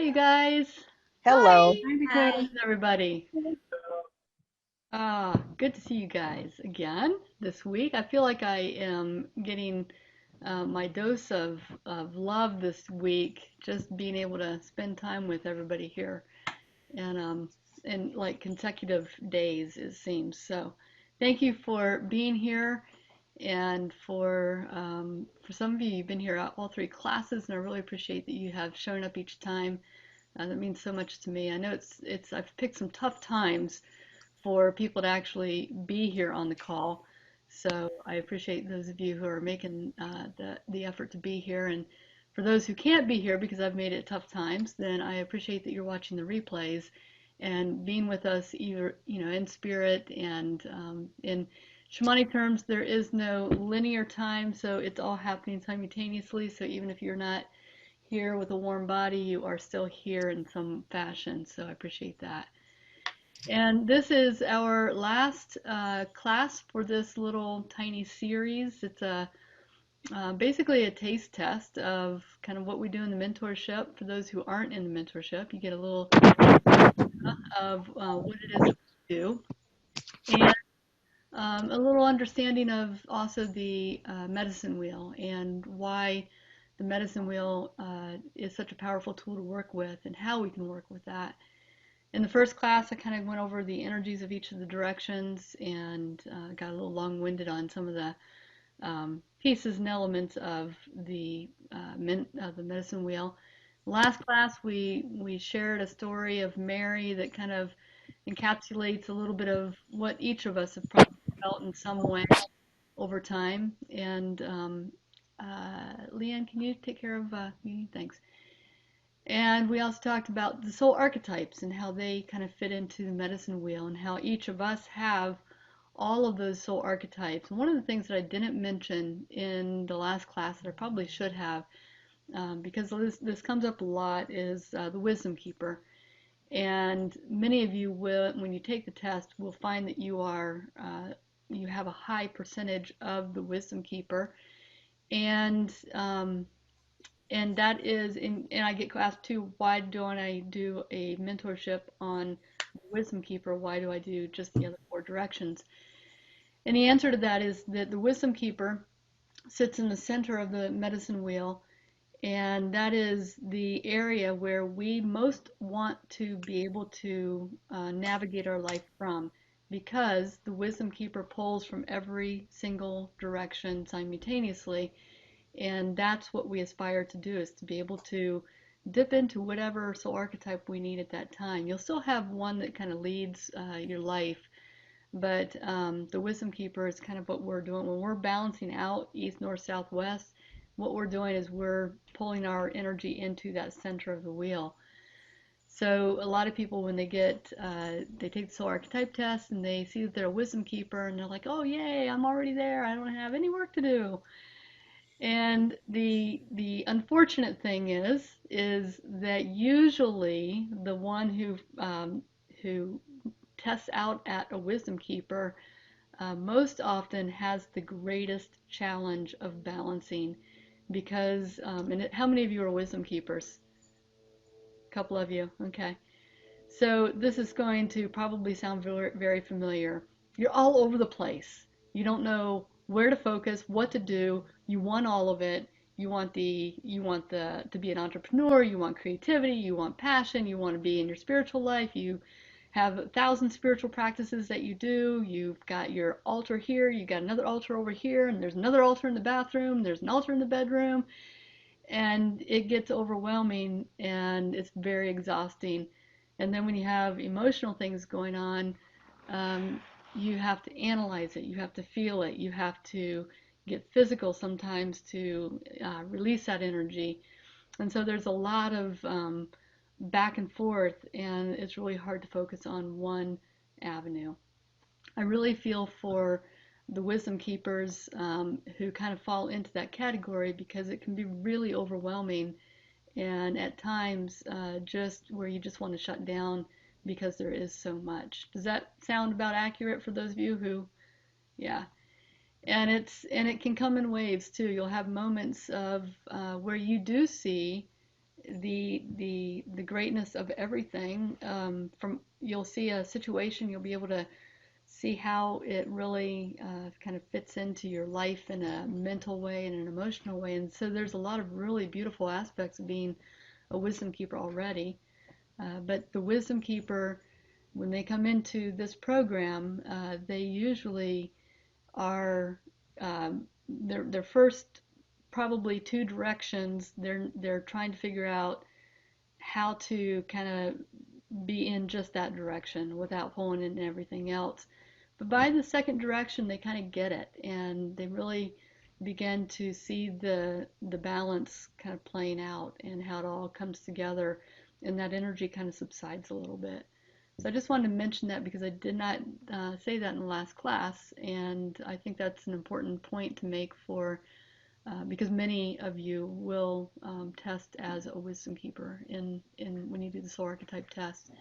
you guys. Hello. Hi. Hi, Dakota. Hi. How's everybody? Good to see you guys again this week. I feel like I am getting my dose of love this week, just being able to spend time with everybody here and in like consecutive days, it seems. So thank you for being here. And for some of you, you've been here at all three classes, and I really appreciate that you have shown up each time. That means so much to me. I know it's I've picked some tough times for people to actually be here on the call. So I appreciate those of you who are making the effort to be here. And for those who can't be here because I've made it tough times, then I appreciate that you're watching the replays and being with us either in spirit and in shamanic terms. There is no linear time, so it's all happening simultaneously. So even if you're not here with a warm body, you are still here in some fashion. So I appreciate that. And this is our last class for this little tiny series. It's basically a taste test of kind of what we do in the mentorship. For those who aren't in the mentorship, you get a little of what it is that we do, and a little understanding of also the medicine wheel and why the medicine wheel is such a powerful tool to work with and how we can work with that. In the first class, I kind of went over the energies of each of the directions and got a little long-winded on some of the pieces and elements of the medicine wheel. Last class, we shared a story of Mary that kind of encapsulates a little bit of what each of us have probably felt in some way over time. And Leanne, can you take care of me? Thanks. And we also talked about the soul archetypes and how they kind of fit into the medicine wheel and how each of us have all of those soul archetypes. And one of the things that I didn't mention in the last class that I probably should have, because this comes up a lot, is the wisdom keeper. And many of you will, when you take the test, will find that you have a high percentage of the wisdom keeper. And that is and I get asked too, why don't I do a mentorship on wisdom keeper? Why do I do just the other four directions? And the answer to that is that the wisdom keeper sits in the center of the medicine wheel, and that is the area where we most want to be able to navigate our life from, because the wisdom keeper pulls from every single direction simultaneously. And that's what we aspire to do, is to be able to dip into whatever soul archetype we need at that time. You'll still have one that kind of leads your life, but the wisdom keeper is kind of what we're doing when we're balancing out east, north, south, west. What we're doing is we're pulling our energy into that center of the wheel. So a lot of people, when they take the soul archetype test and they see that they're a wisdom keeper, and they're like, oh yay, I'm already there, I don't have any work to do. And the unfortunate thing is that usually the one who tests out at a wisdom keeper most often has the greatest challenge of balancing, because how many of you are wisdom keepers? A couple of you, okay. So this is going to probably sound very, very familiar. You're all over the place. You don't know where to focus, what to do. You want all of it. You want the to be an entrepreneur, you want creativity, you want passion, you want to be in your spiritual life. You have 1,000 spiritual practices that you do. You've got your altar here, you got another altar over here, and there's another altar in the bathroom, there's an altar in the bedroom, and it gets overwhelming and it's very exhausting. And then when you have emotional things going on, um, you have to analyze it, you have to feel it, you have to get physical sometimes to release that energy. And so there's a lot of back and forth, and it's really hard to focus on one avenue. I really feel for the wisdom keepers who kind of fall into that category, because it can be really overwhelming, and at times just where you just want to shut down because there is so much. Does that sound about accurate for those of you who, yeah. And it can come in waves too. You'll have moments of where you do see the greatness of everything. From you'll see a situation, you'll be able to see how it really kind of fits into your life in a mental way and an emotional way. And so there's a lot of really beautiful aspects of being a wisdom keeper already. But the wisdom keeper, when they come into this program, they usually are their first probably two directions. They're trying to figure out how to kind of be in just that direction without pulling in everything else. But by the second direction, they kind of get it, and they really begin to see the balance kind of playing out and how it all comes together, and that energy kind of subsides a little bit. So I just wanted to mention that because I did not say that in the last class, and I think that's an important point to make for because many of you will test as a wisdom keeper in when you do the soul archetype test.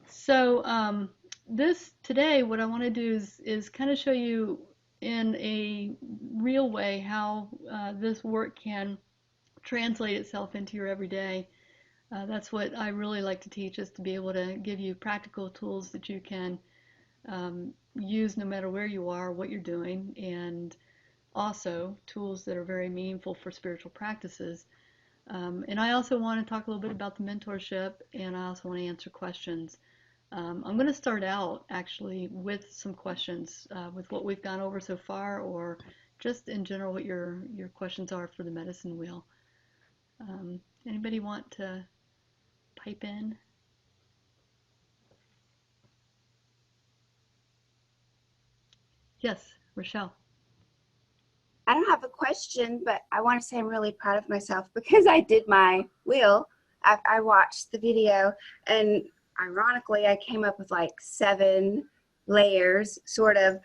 So this today, what I want to do is kind of show you in a real way how this work can translate itself into your everyday. That's what I really like to teach, is to be able to give you practical tools that you can use no matter where you are, what you're doing, and also tools that are very meaningful for spiritual practices. And I also want to talk a little bit about the mentorship, and I also want to answer questions. I'm going to start out actually with some questions with what we've gone over so far, or just in general what your questions are for the medicine wheel. Anybody want to pipe in? Yes, Rochelle. I don't have a question, but I want to say I'm really proud of myself because I did my wheel. I watched the video, and ironically, I came up with like 7 layers, sort of.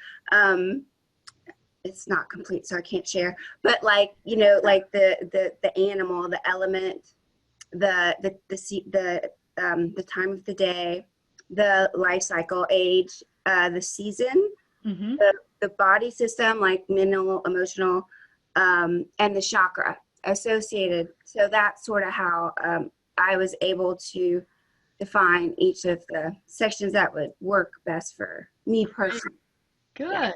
It's not complete, so I can't share. But like, you know, like the animal, the element, the time of the day, the life cycle, age, the season. Mm-hmm. The body system, like mental, emotional, and the chakra associated. So that's sort of how I was able to define each of the sections that would work best for me personally. Good. Yeah.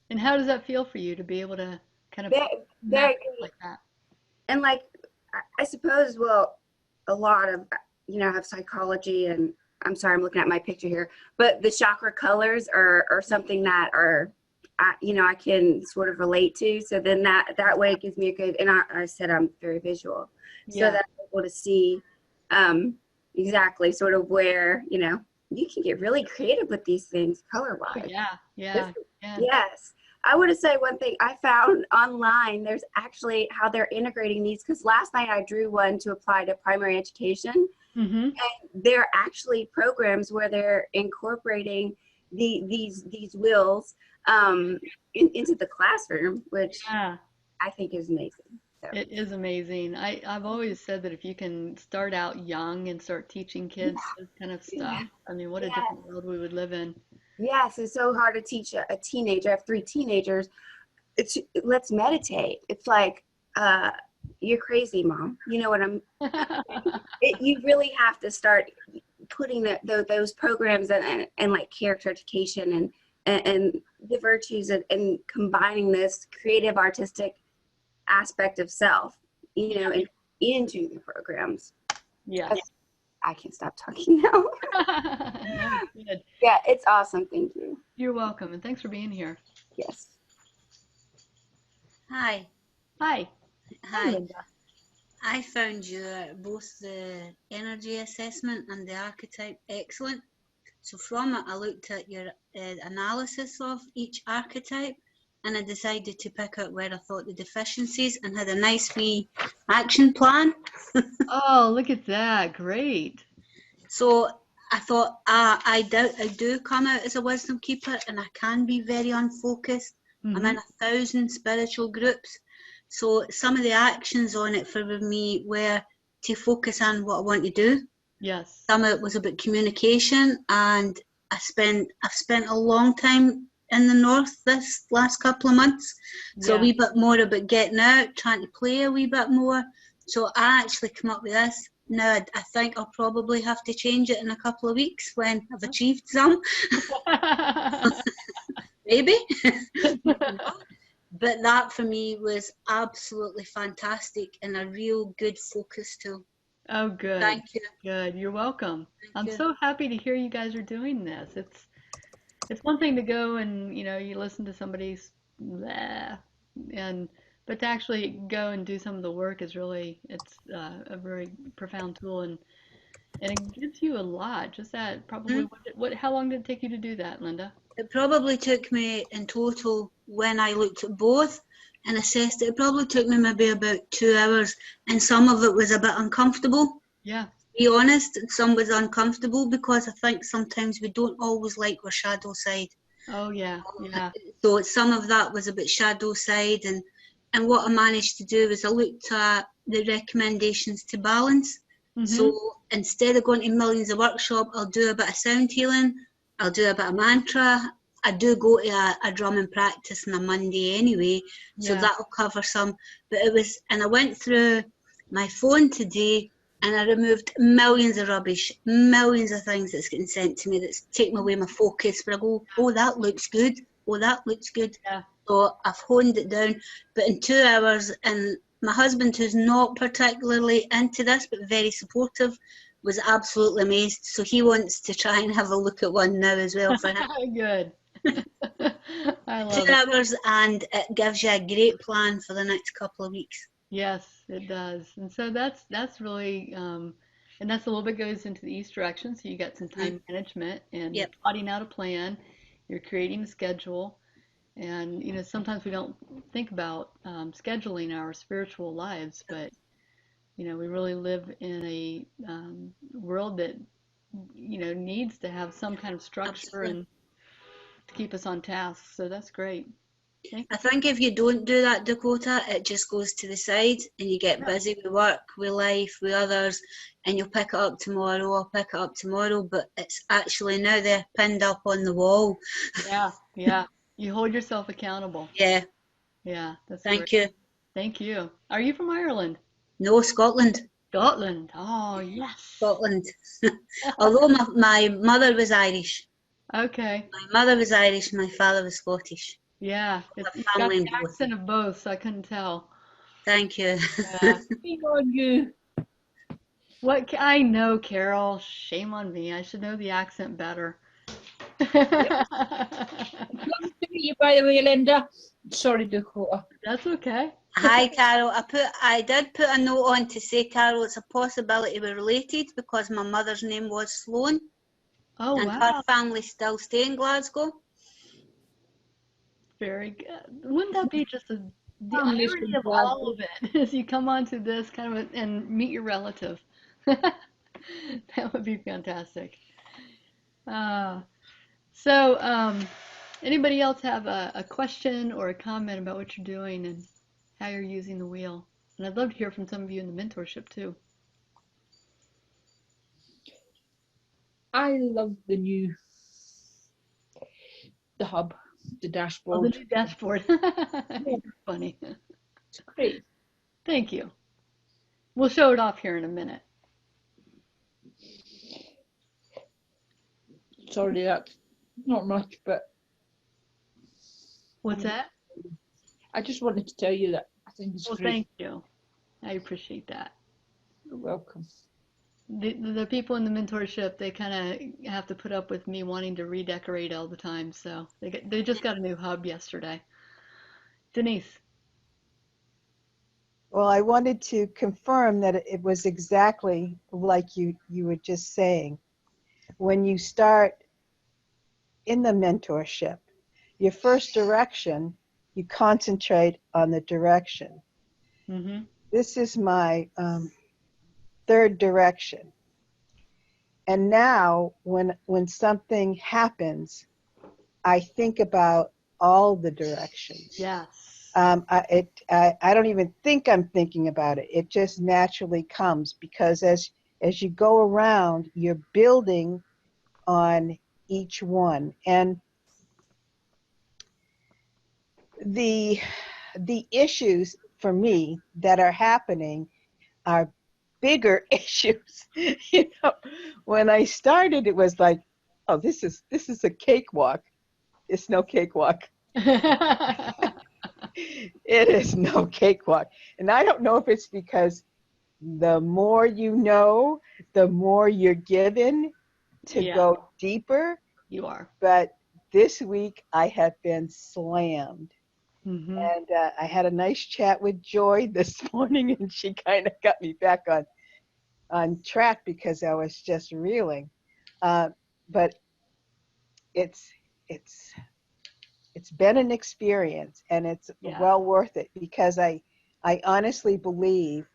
And how does that feel for you to be able to kind of Very like that? And like, I suppose, well, a lot of, you know, I have psychology, and I'm sorry, I'm looking at my picture here, but the chakra colors are something that are, you know, I can sort of relate to. So then that way it gives me a good, and I said I'm very visual, so that I'm able to see exactly sort of where, you know, you can get really creative with these things color-wise. Yeah. Yes. I want to say one thing I found online, there's actually how they're integrating these, because last night I drew one to apply to primary education. Mm-hmm. And they're actually programs where they're incorporating these wheels into the classroom, which I think is amazing. So. It is amazing. I've always said that if you can start out young and start teaching kids this kind of stuff, I mean, what a different world we would live in. Yes, it's so hard to teach a teenager. I have 3 teenagers. Let's meditate. It's like, you're crazy, Mom. You know what I'm. You really have to start putting those programs and like character education and the virtues and combining this creative artistic aspect of self, you know, into the programs. Yes. I can't stop talking now. No, good. Yeah, it's awesome. Thank you. You're welcome, and thanks for being here. Yes. Hi. Hi, Linda. I found both the energy assessment and the archetype excellent. So from it, I looked at your analysis of each archetype, and I decided to pick out where I thought the deficiencies and had a nice wee action plan. Oh, look at that. Great. So I thought, I do come out as a wisdom keeper, and I can be very unfocused. Mm-hmm. I'm in 1,000 spiritual groups. So some of the actions on it for me were to focus on what I want to do. Yes. Some of it was about communication, and I've spent a long time in the north this last couple of months. So a wee bit more about getting out, trying to play a wee bit more. So I actually come up with this. Now I think I'll probably have to change it in a couple of weeks when I've achieved some, maybe. Maybe not. But that for me was absolutely fantastic and a real good focus tool. Oh, good. Thank you. Good. You're welcome. Thank I'm you. so happy to hear you guys are doing this. It's one thing to go and, you listen to somebody's blah, and but to actually go and do some of the work is really it's a very profound tool, and it gives you a lot. Just that probably Hmm? what how long did it take you to do that, Linda? It probably took me in total, when I looked at both and assessed it, it probably took me maybe about 2 hours, and some of it was a bit uncomfortable. Yeah. Be honest, some was uncomfortable because I think sometimes we don't always like our shadow side. Oh yeah. Yeah. So some of that was a bit shadow side, and what I managed to do is I looked at the recommendations to balance. Mm-hmm. So instead of going to millions of workshop, I'll do a bit of sound healing, I'll do a bit of mantra. I do go to a drumming practice on a Monday anyway, so Yeah. that'll cover some. But and I went through my phone today and I removed millions of rubbish, millions of things that's getting sent to me that's taking away my focus. But I go, oh, that looks good. Oh, that looks good. Yeah. So I've honed it down. But in 2 hours, and my husband, who's not particularly into this but very supportive, was absolutely amazed. So he wants to try and have a look at one now as well for him. Good. I love two it. hours, and it gives you a great plan for the next couple of weeks. Yes, it does. And so that's really and that's a little bit goes into the east direction. So you got some Mm. time management and you're Yep, plotting out a plan, you're creating a schedule, and sometimes we don't think about scheduling our spiritual lives, but we really live in a world that needs to have some kind of structure absolutely. and to keep us on task. So that's great. Thank I think if you don't do that, Dakota, it just goes to the side and you get you. busy with work, with life, with others, and you'll pick it up tomorrow, I'll pick it up tomorrow, but it's actually now they're pinned up on the wall. Yeah, yeah. You hold yourself accountable. Yeah, Yeah, that's great. thank you. Thank you. Are you from Ireland? No, Scotland. Scotland. Oh, yes. Scotland. Although my mother was Irish. Okay. My mother was Irish, my father was Scottish. Yeah, I you've have got family the in both. accent of both, so I couldn't tell. Thank you. Yeah. Shame on you. I know, Carol. Shame on me. I should know the accent better. Yep. Lovely to meet you, by the way, Linda. Sorry, Dakota. That's okay. Hi, Carol. I did put a note on to say, Carol, it's a possibility we're related because my mother's name was Sloan Oh, and her wow. family still stay in Glasgow. Very good. Wouldn't that be just the Family's irony from of all Glasgow. of it is you come onto this kind of and meet your relative. That would be fantastic. Uh, so, anybody else have a question or a comment about what you're doing and how you're using the wheel? And I'd love to hear from some of you in the mentorship too. I love the hub, the Oh, the dashboard. new dashboard. Yeah, You're funny. it's great. Thank you. We'll show it off here in a minute. Sorry, that's not much, but What's that? I just wanted to tell you that I think it's Well, great. thank you. I appreciate that. You're welcome. The people in the mentorship, they kind of have to put up with me wanting to redecorate all the time. So they just got a new hub yesterday. Denise. Well, I wanted to confirm that it was exactly like you were just saying. When you start in the mentorship, your first direction, you concentrate on the direction. Mm-hmm. This is my third direction. And now when something happens, I think about all the directions. Yes. I don't even think I'm thinking about it. It just naturally comes because as you go around, you're building on each one. And the issues for me that are happening are bigger issues. When I started, it was like, oh, this is a cakewalk. It's no cakewalk. It is no cakewalk. And I don't know if it's because the more you know, the more you're given to Yeah, go deeper. you are. But this week I have been slammed. Hmm. And I had a nice chat with Joy this morning, and she kind of got me back on track because I was just reeling. Uh, but it's it's it's been an experience, and it's Yeah. well worth it because I honestly believe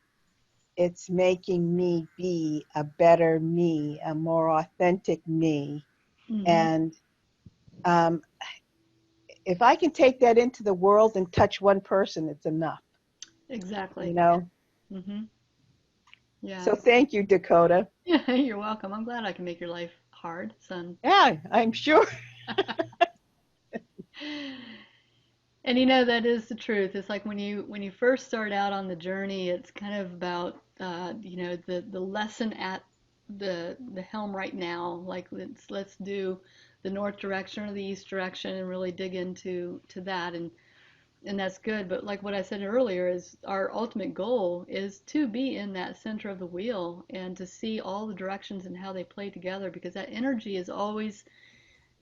it's making me be a better me, a more authentic me. Hmm. And um, if I can take that into the world and touch one person, it's enough, you Exactly. know? Hmm. Yeah. So thank you, Dakota. Yeah, you're welcome. I'm glad I can make your life hard, son. Yeah, I'm sure. And that is the truth. It's like when you first start out on the journey, it's kind of about the lesson at the helm right now. Like let's do the north direction or the east direction and really dig into that, and that's good. But like what I said earlier, is our ultimate goal is to be in that center of the wheel and to see all the directions and how they play together, because that energy is always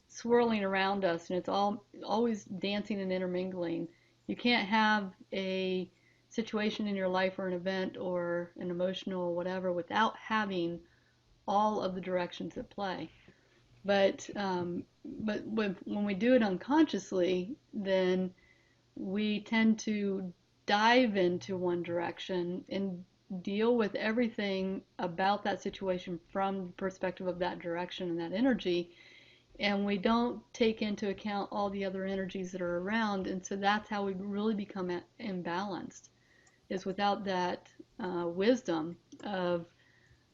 swirling around us, and it's always dancing and intermingling. You can't have a situation in your life or an event or an emotional whatever without having all of the directions at play. But when we do it unconsciously, then we tend to dive into one direction and deal with everything about that situation from the perspective of that direction and that energy, and we don't take into account all the other energies that are around, and so that's how we really become imbalanced, is without that wisdom of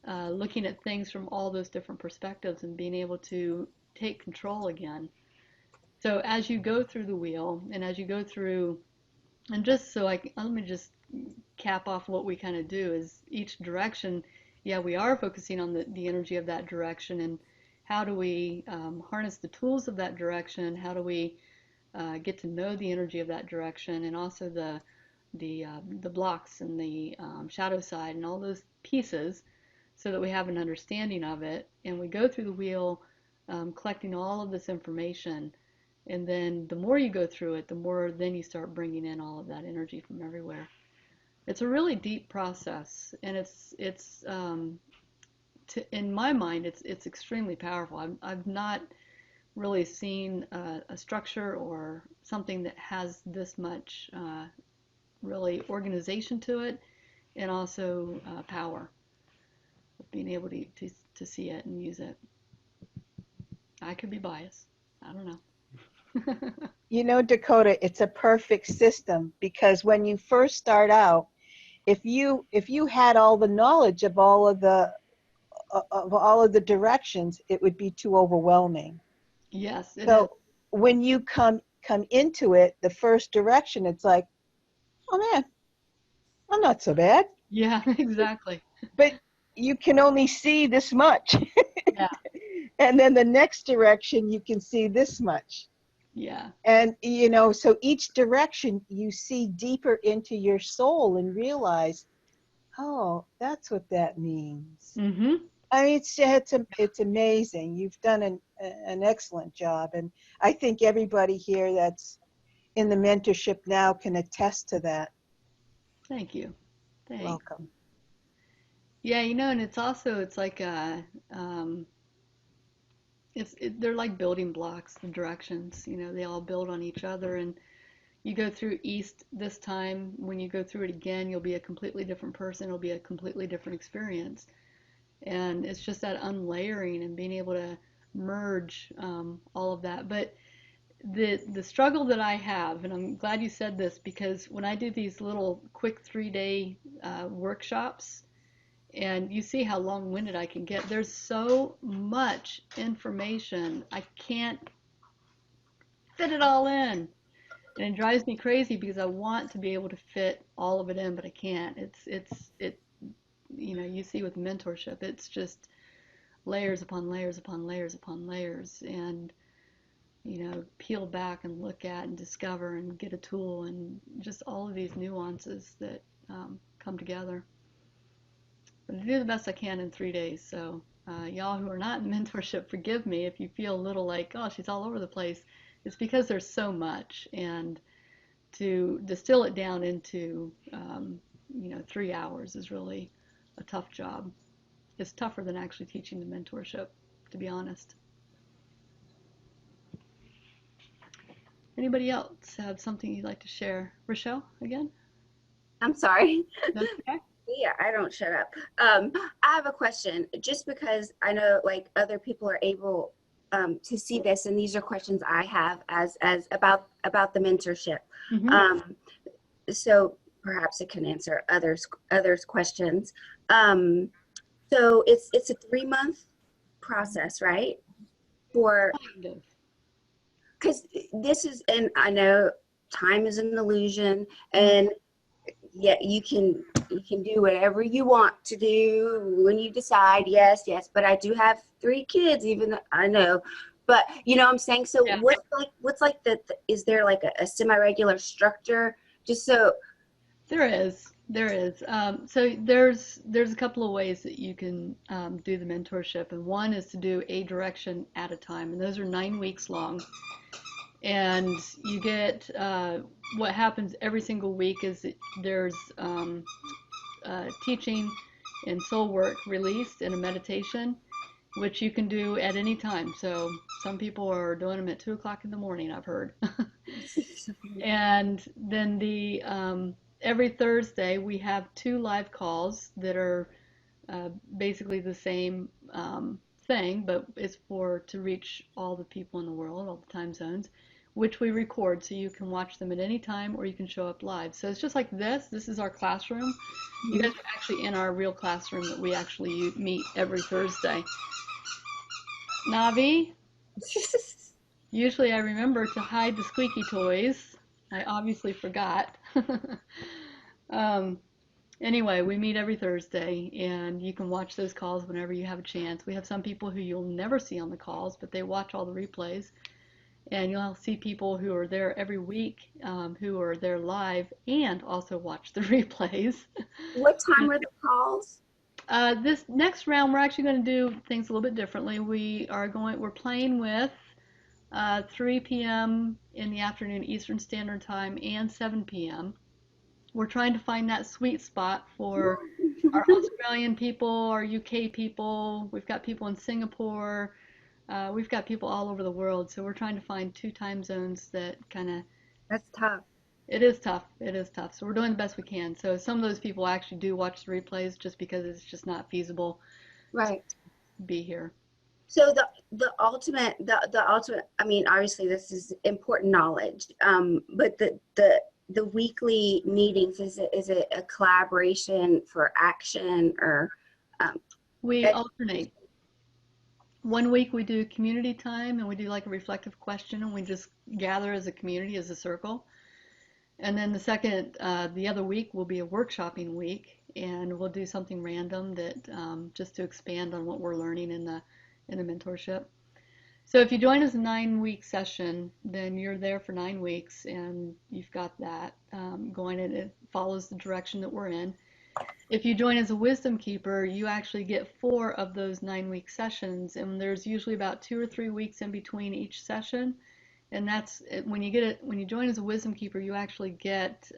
looking at things from all those different perspectives and being able to take control again. So as you go through the wheel and as you go through, and just so let me just cap off what we kind of do is each direction, yeah, we are focusing on the energy of that direction, and how do we harness the tools of that direction, how do we get to know the energy of that direction, and also the blocks and the shadow side and all those pieces, so that we have an understanding of it, and we go through the wheel collecting all of this information. And then the more you go through it, the more then you start bringing in all of that energy from everywhere. It's a really deep process, and in my mind, it's extremely powerful. I've not really seen a structure or something that has this much really organization to it, and also power of being able to see it and use it. I could be biased. I don't know. Dakota, it's a perfect system because when you first start out, if you had all the knowledge of all of the directions, it would be too overwhelming. Yes, it is. So when you come into it, the first direction, it's like, oh man, I'm not so bad. Yeah, exactly. But you can only see this much. Yeah, And then the next direction, you can see this much. yeah. And, so each direction you see deeper into your soul and realize, oh, that's what that means. Mm-hmm. I mean, it's amazing. You've done an excellent job. And I think everybody here that's in the mentorship now can attest to that. Thank you. Thanks. Welcome. Yeah, and it's like um, they're like building blocks, the directions. They all build on each other, and you go through east this time. When you go through it again, you'll be a completely different person. It'll be a completely different experience, and it's just that unlayering and being able to merge all of that. But the struggle that I have, and I'm glad you said this, because when I do these little quick 3-day workshops, and you see how long-winded I can get, there's so much information, I can't fit it all in. And it drives me crazy because I want to be able to fit all of it in, but I can't. you see with mentorship, it's just layers upon layers upon layers upon layers, and peel back and look at and discover and get a tool, and just all of these nuances that come together. But I do the best I can in 3 days. So y'all who are not in mentorship, forgive me if you feel a little like, oh, she's all over the place. It's because there's so much, and to distill it down into 3 hours is really a tough job. It's tougher than actually teaching the mentorship, to be honest. Anybody else have something you'd like to share? Rochelle, again? I'm sorry. That's okay. Yeah, I don't shut up. I have a question, just because I know like other people are able to see this, and these are questions I have as about the mentorship. Mm-hmm. So perhaps it can answer others questions. So it's a 3-month process, right? For Kind of. because this is, and I know time is an illusion, and yeah, you can do whatever you want to do when you decide. Yes, but I do have 3 kids, even though I know, but you know what I'm saying. So Yeah. what's like is there like a semi-regular structure, just so? There is. So there's a couple of ways that you can do the mentorship, and one is to do a direction at a time, and those are 9 weeks long. And you get what happens every single week is that there's teaching and soul work released in a meditation, which you can do at any time. So some people are doing them at 2 o'clock in the morning, I've heard. And then every Thursday we have 2 live calls that are basically the same thing, but it's to reach all the people in the world, all the time zones, which we record, so you can watch them at any time, or you can show up live. So it's just like this. This is our classroom. You guys are actually in our real classroom that we actually meet every Thursday. Navi, usually I remember to hide the squeaky toys. I obviously forgot. Anyway, we meet every Thursday, and you can watch those calls whenever you have a chance. We have some people who you'll never see on the calls, but they watch all the replays. And you'll see people who are there every week, who are there live and also watch the replays. What time are the calls? This next round, we're actually going to do things a little bit differently. We're playing with 3 p.m. in the afternoon Eastern Standard Time and 7 p.m. We're trying to find that sweet spot for our Australian people, our UK people. We've got people in Singapore. We've got people all over the world. So we're trying to find 2 time zones that kind of. That's tough. It is tough. It is tough. So we're doing the best we can. So some of those people actually do watch the replays just because it's just not feasible Right. to be here. So the ultimate, I mean, obviously this is important knowledge, but the weekly meetings, is it a collaboration for action, or We alternate. One week we do community time, and we do like a reflective question, and we just gather as a community, as a circle. And then the other week will be a workshopping week, and we'll do something random that just to expand on what we're learning in the mentorship. So if you join us a 9-week session, then you're there for 9 weeks, and you've got that going, and it follows the direction that we're in. If you join as a wisdom keeper, you actually get 4 of those 9-week sessions, and there's usually about 2 or 3 weeks in between each session. And that's when you join as a wisdom keeper, you actually get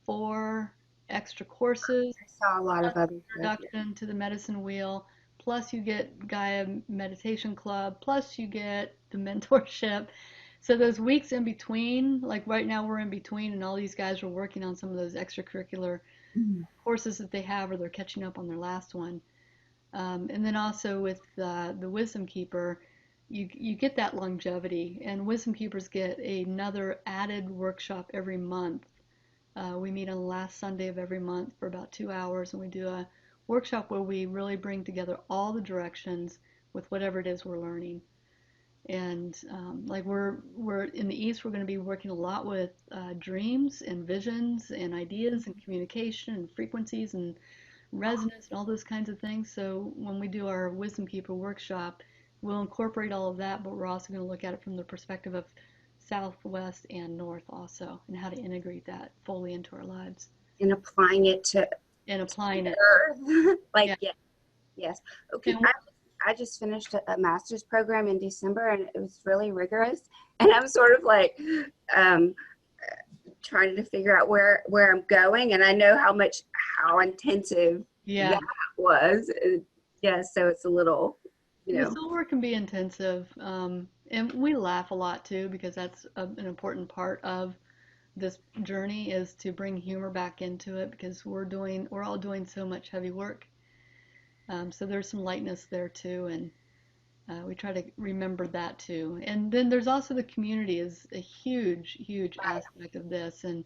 4 extra courses. I saw a lot of other Introduction to the medicine wheel, plus you get Gaia Meditation Club, plus you get the mentorship. So those weeks in between, like right now we're in between, and all these guys are working on some of those extracurricular courses that they have, or they're catching up on their last one. And then also with the Wisdom Keeper, you get that longevity, and Wisdom Keepers get another added workshop every month. We meet on the last Sunday of every month for about 2 hours, and we do a workshop where we really bring together all the directions with whatever it is we're learning. And like we're in the East, we're going to be working a lot with dreams and visions and ideas and communication and frequencies and resonance and all those kinds of things. So when we do our Wisdom Keeper workshop, we'll incorporate all of that, but we're also going to look at it from the perspective of South, West, and North also, and how to integrate that fully into our lives. And applying it to Earth. Like, Yeah. Yes. Okay. And I just finished a master's program in December, and it was really rigorous. And I'm sort of like trying to figure out where I'm going, and I know how intensive that was. Yes, so it's a little, The soul work can be intensive, and we laugh a lot too, because that's an important part of this journey, is to bring humor back into it, because we're all doing so much heavy work. So there's some lightness there too, and we try to remember that too. And then there's also the community is a huge, huge aspect of this. And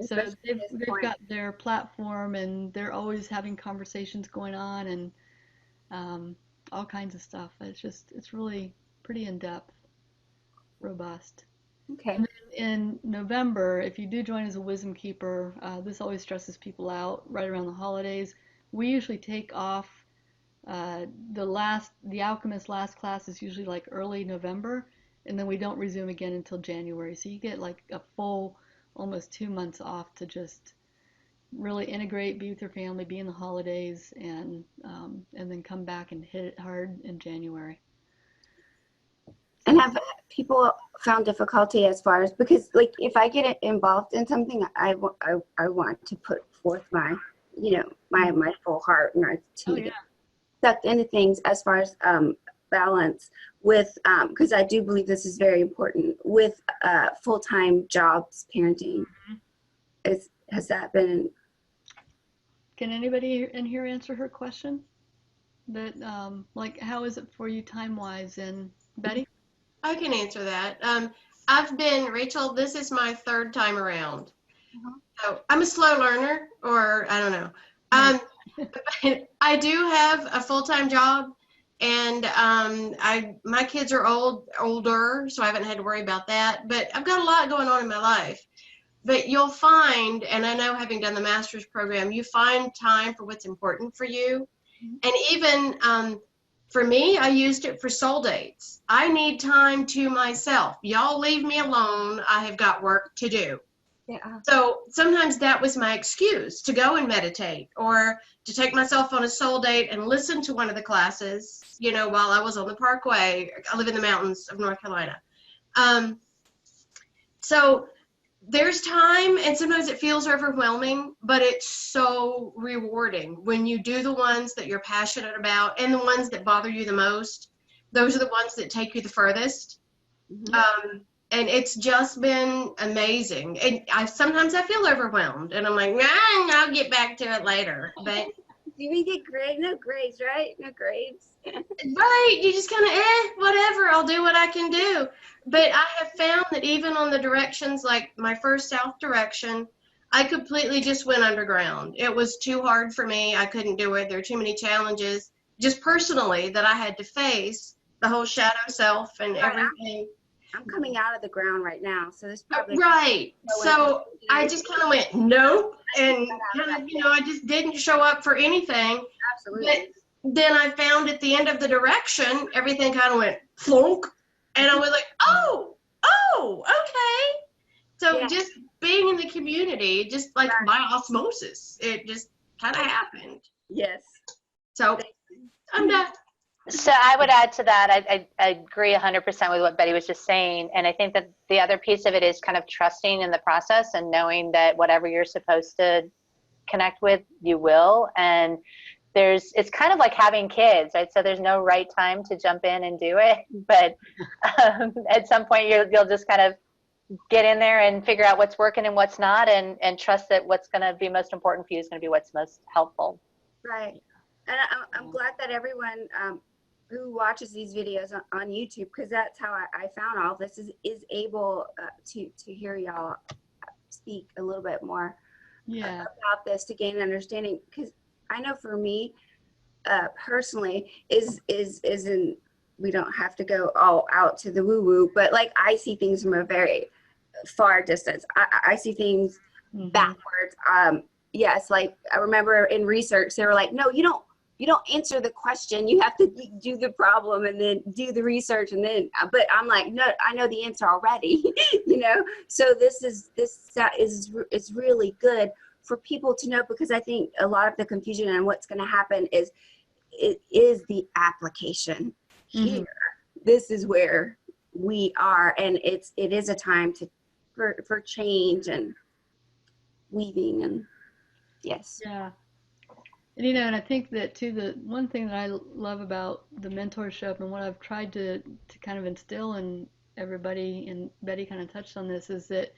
so they've got their platform, and they're always having conversations going on, and all kinds of stuff. It's really pretty in-depth, robust. Okay. And then in November, if you do join as a Wisdom Keeper, this always stresses people out right around the holidays. We usually take off. The Alchemist last class is usually like early November, and then we don't resume again until January. So you get like a full almost 2 months off to just really integrate, be with your family, be in the holidays, and then come back and hit it hard in January. And have people found difficulty as far as, because like if I get involved in something, I want to put forth my my full heart, and to get sucked into things as far as balance with, because I do believe this is very important with full-time jobs, parenting. Has that been? Can anybody in here answer her question? That like, how is it for you time-wise? And Betty? I can answer that. Rachel, this is my third time around. So I'm a slow learner, or I don't know. I do have a full-time job, and my kids are older, so I haven't had to worry about that. But I've got a lot going on in my life. But you'll find, and I know having done the master's program, you find time for what's important for you. And even for me, I used it for soul dates. I need time to myself. Y'all leave me alone. I have got work to do. Yeah. So sometimes that was my excuse to go and meditate, or to take myself on a soul date and listen to one of the classes, while I was on the parkway. I live in the mountains of North Carolina. So there's time, and sometimes it feels overwhelming, but it's so rewarding when you do the ones that you're passionate about, and the ones that bother you the most. Those are the ones that take you the furthest. And it's just been amazing. And sometimes I feel overwhelmed, and I'm like, nah, I'll get back to it later. But do we get grades? No grades, right? No grades. Right, you just kind of, whatever, I'll do what I can do. But I have found that even on the directions, like my first South direction, I completely just went underground. It was too hard for me. I couldn't do it. There were too many challenges, just personally, that I had to face, the whole shadow self and everything. I'm coming out of the ground right now, so this probably right. So I just kind of went nope, and kind of, I just didn't show up for anything. Absolutely. But then I found at the end of the direction, everything kind of went flunk, and I was like, oh, okay. So just being in the community, just like by osmosis, it just kind of happened. Yes. So I'm done. So I would add to that, I agree 100% with what Betty was just saying. And I think that the other piece of it is kind of trusting in the process and knowing that whatever you're supposed to connect with, you will. And it's kind of like having kids, right? So there's no right time to jump in and do it. But at some point you'll just kind of get in there and figure out what's working and what's not, and trust that what's going to be most important for you is going to be what's most helpful. Right. And I'm glad that everyone who watches these videos on YouTube, because that's how I found all this, is able to hear y'all speak a little bit more about this, to gain an understanding. Because I know for me personally, we don't have to go all out to the woo-woo, but like I see things from a very far distance. I see things backwards. yes, like I remember in research, they were like, no, you don't answer the question. You have to do the problem and then do the research. And then, but I'm like, no, I know the answer already, you know? So this is really good for people to know, because I think a lot of the confusion and what's going to happen is, it is the application here. This is where we are. And it is a time for change and weaving, and yes. Yeah. And, you know, and I think that too, the one thing that I love about the mentorship and what I've tried to kind of instill in everybody, and Betty kind of touched on this, is that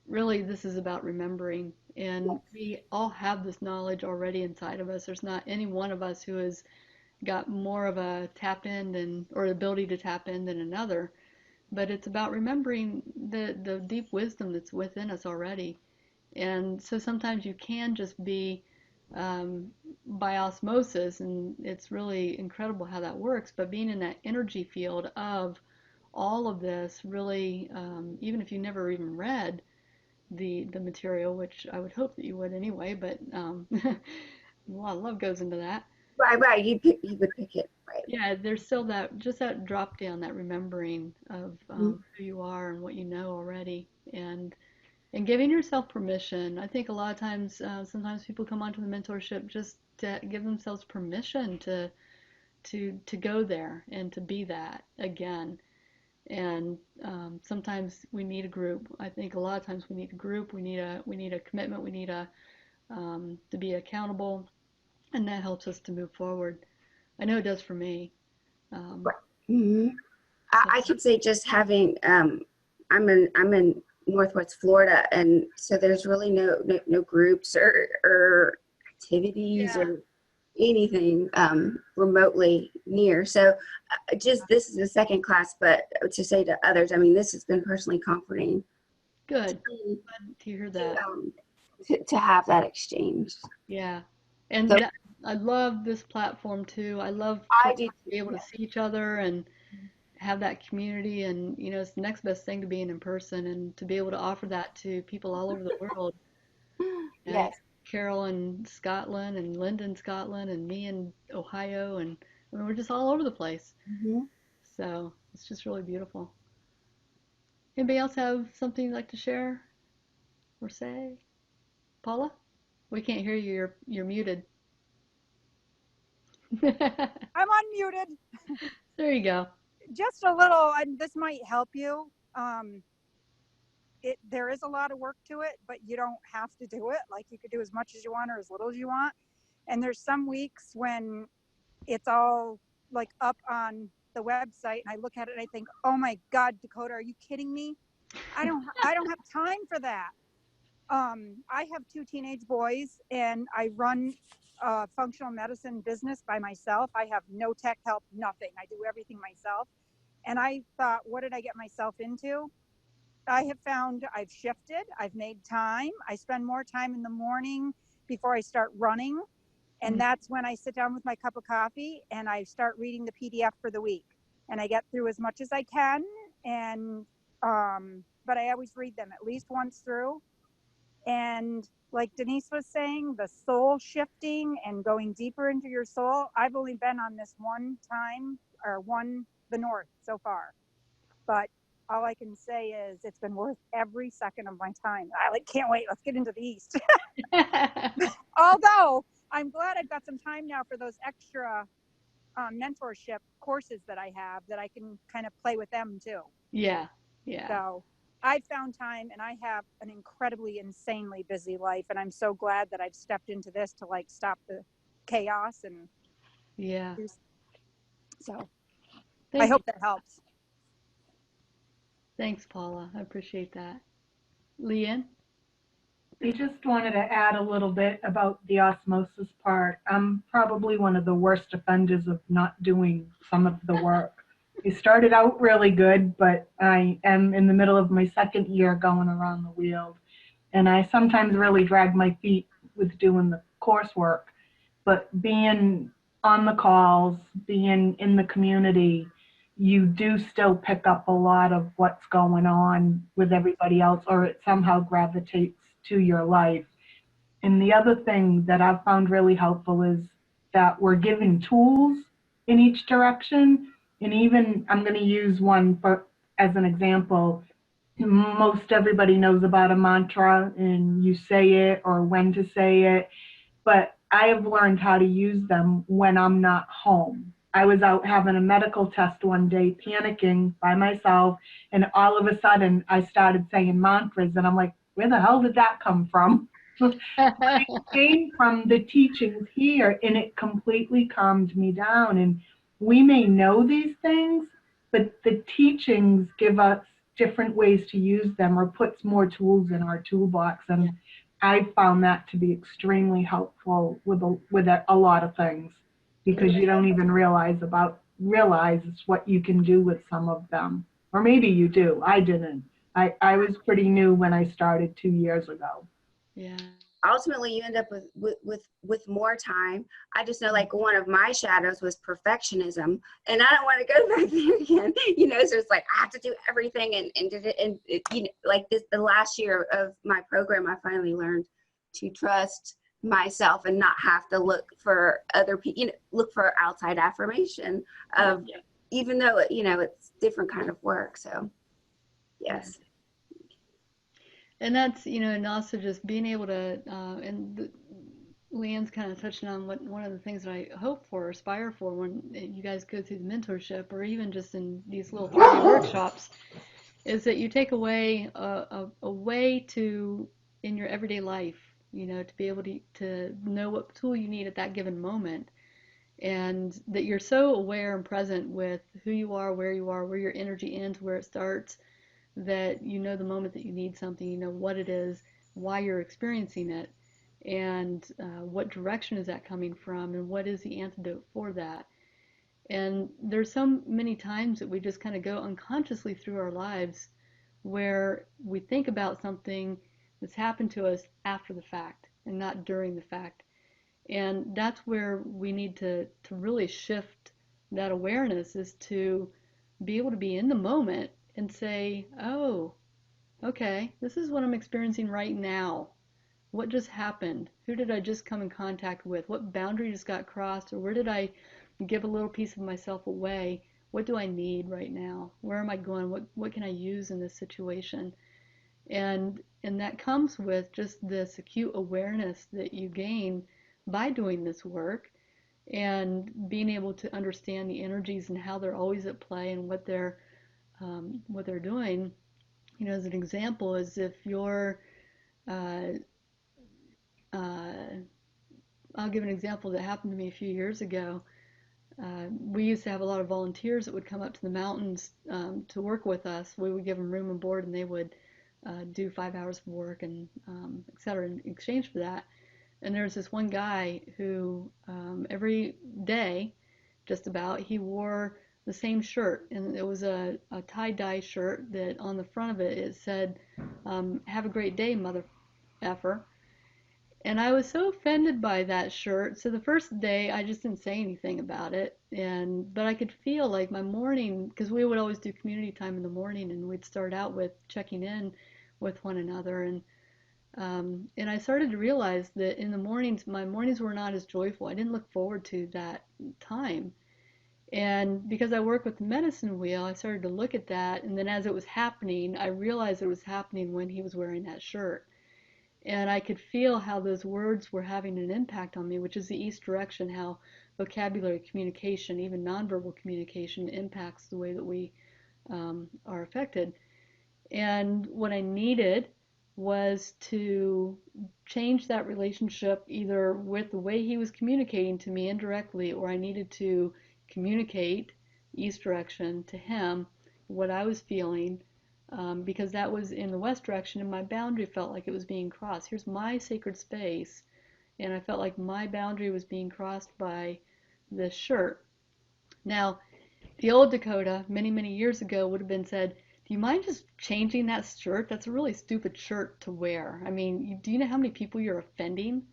really this is about remembering. And we all have this knowledge already inside of us. There's not any one of us who has got more of a tap in than, or ability to tap in than another. But it's about remembering the deep wisdom that's within us already. And so sometimes you can just be by osmosis, and it's really incredible how that works. But being in that energy field of all of this, really, even if you never even read the material, which I would hope that you would anyway, but a lot of love goes into that. Right. You would pick it, right? Yeah, there's still that, just that drop down, that remembering of who you are and what you know already, and giving yourself permission. I think a lot of times, sometimes people come onto the mentorship just to give themselves permission to go there and to be that again. And sometimes we need a group. I think a lot of times we need a group. We need a commitment. We need a to be accountable, and that helps us to move forward. I know it does for me. Um, Right. hmm I so, could say just having, I'm in Northwest Florida, and so there's really no groups or activities yeah, or anything remotely near. So just, this is the second class, but to say to others, I mean, this has been personally comforting good. to me, Glad to hear to, that. to have that exchange. Yeah. So And that, I love this platform too. I love for I us do, to be able to yeah. see each other and have that community. And, you know, it's the next best thing to being in person and to be able to offer that to people all over the world. You know, Yes. Carol in Scotland and Linda in Scotland and me in Ohio. And I mean, we're just all over the place. hmm So it's just really beautiful. Anybody else have something you'd like to share or say? Paula? We can't hear you. You're muted. I'm unmuted. There you go. Just a little, and this might help you. Um, there is a lot of work to it, but you don't have to do it. Like, you could do as much as you want or as little as you want. And there's some weeks when it's all like up on the website, and I look at it and I think, oh my God, Dakota, are you kidding me? I don't have time for that. I have 2 teenage boys, and I run a functional medicine business by myself. I have no tech help, nothing. I do everything myself. And I thought, what did I get myself into? I have found I've shifted, I've made time. I spend more time in the morning before I start running. And that's when I sit down with my cup of coffee and I start reading the PDF for the week. And I get through as much as I can. And, but I always read them at least once through. And like Denise was saying, the soul shifting and going deeper into your soul. I've only been on this one time, or the north so far. But all I can say is it's been worth every second of my time. I like can't wait. Let's get into the east. Although I'm glad I've got some time now for those extra mentorship courses that I have, that I can kind of play with them too. Yeah, yeah. So I found time, and I have an incredibly insanely busy life, and I'm so glad that I've stepped into this to like stop the chaos and Yeah. so I Thank you. hope that helps. Thanks, Paula. I appreciate that. Leanne? I just wanted to add a little bit about the osmosis part. I'm probably one of the worst offenders of not doing some of the work. I started out really good, but I am in the middle of my second year going around the wheel. And I sometimes really drag my feet with doing the coursework. But being on the calls, being in the community, you do still pick up a lot of what's going on with everybody else, or it somehow gravitates to your life. And the other thing that I've found really helpful is that we're given tools in each direction. And even I'm going to use one as an example. Most everybody knows about a mantra and you say it or when to say it, but I have learned how to use them when I'm not home. I was out having a medical test one day, panicking by myself, and all of a sudden I started saying mantras, and I'm like, where the hell did that come from? It came from the teachings here, and it completely calmed me down. And we may know these things, but the teachings give us different ways to use them or puts more tools in our toolbox. And I found that to be extremely helpful with a lot of things, because you don't even realize what you can do with some of them. Or maybe you do. I didn't. I was pretty new when I started 2 years ago. Yeah. Ultimately you end up with more time. I just know, like, one of my shadows was perfectionism, and I don't want to go back there again, you know. So it's like I have to do everything, and did it, and it, you know, like this, the last year of my program, I finally learned to trust myself and not have to look for other people, you know, look for outside affirmation of, even though it, you know, it's different kind of work. So yes. And that's, you know, and also just being able to, Leanne's kind of touching on what one of the things that I hope for, aspire for when you guys go through the mentorship, or even just in these little 3-day workshops, is that you take away a way to, in your everyday life, you know, to be able to know what tool you need at that given moment, and that you're so aware and present with who you are, where your energy ends, where it starts, that you know the moment that you need something, you know what it is, why you're experiencing it, and what direction is that coming from, and what is the antidote for that. And there's so many times that we just kind of go unconsciously through our lives where we think about something that's happened to us after the fact and not during the fact. And that's where we need to really shift that awareness, is to be able to be in the moment and say, oh, okay, this is what I'm experiencing right now. What just happened? Who did I just come in contact with? What boundary just got crossed? Or where did I give a little piece of myself away? What do I need right now? Where am I going? What can I use in this situation? And that comes with just this acute awareness that you gain by doing this work, and being able to understand the energies and how they're always at play, and what they're doing. You know, as an example, is if you're, uh, uh, I'll give an example that happened to me a few years ago. We used to have a lot of volunteers that would come up to the mountains to work with us. We would give them room and board, and they would do 5 hours of work, and et cetera, in exchange for that. And there was this one guy who every day, just about, he wore the same shirt, and it was a tie-dye shirt that on the front of it said, "Have a great day, mother effer." And I was so offended by that shirt. So the first day I just didn't say anything about it. But I could feel like my morning, because we would always do community time in the morning, and we'd start out with checking in with one another. And I started to realize that in the mornings, my mornings were not as joyful. I didn't look forward to that time. And because I work with the medicine wheel, I started to look at that. And then as it was happening, I realized it was happening when he was wearing that shirt. And I could feel how those words were having an impact on me, which is the East direction, how vocabulary communication, even nonverbal communication, impacts the way that we are affected. And what I needed was to change that relationship, either with the way he was communicating to me indirectly, or I needed to communicate East direction to him what I was feeling, because that was in the West direction, and my boundary felt like it was being crossed. Here's my sacred space, and I felt like my boundary was being crossed by this shirt. Now, the old Dakota, many, many years ago, would have been said, do you mind just changing that shirt? That's a really stupid shirt to wear. I mean, do you know how many people you're offending?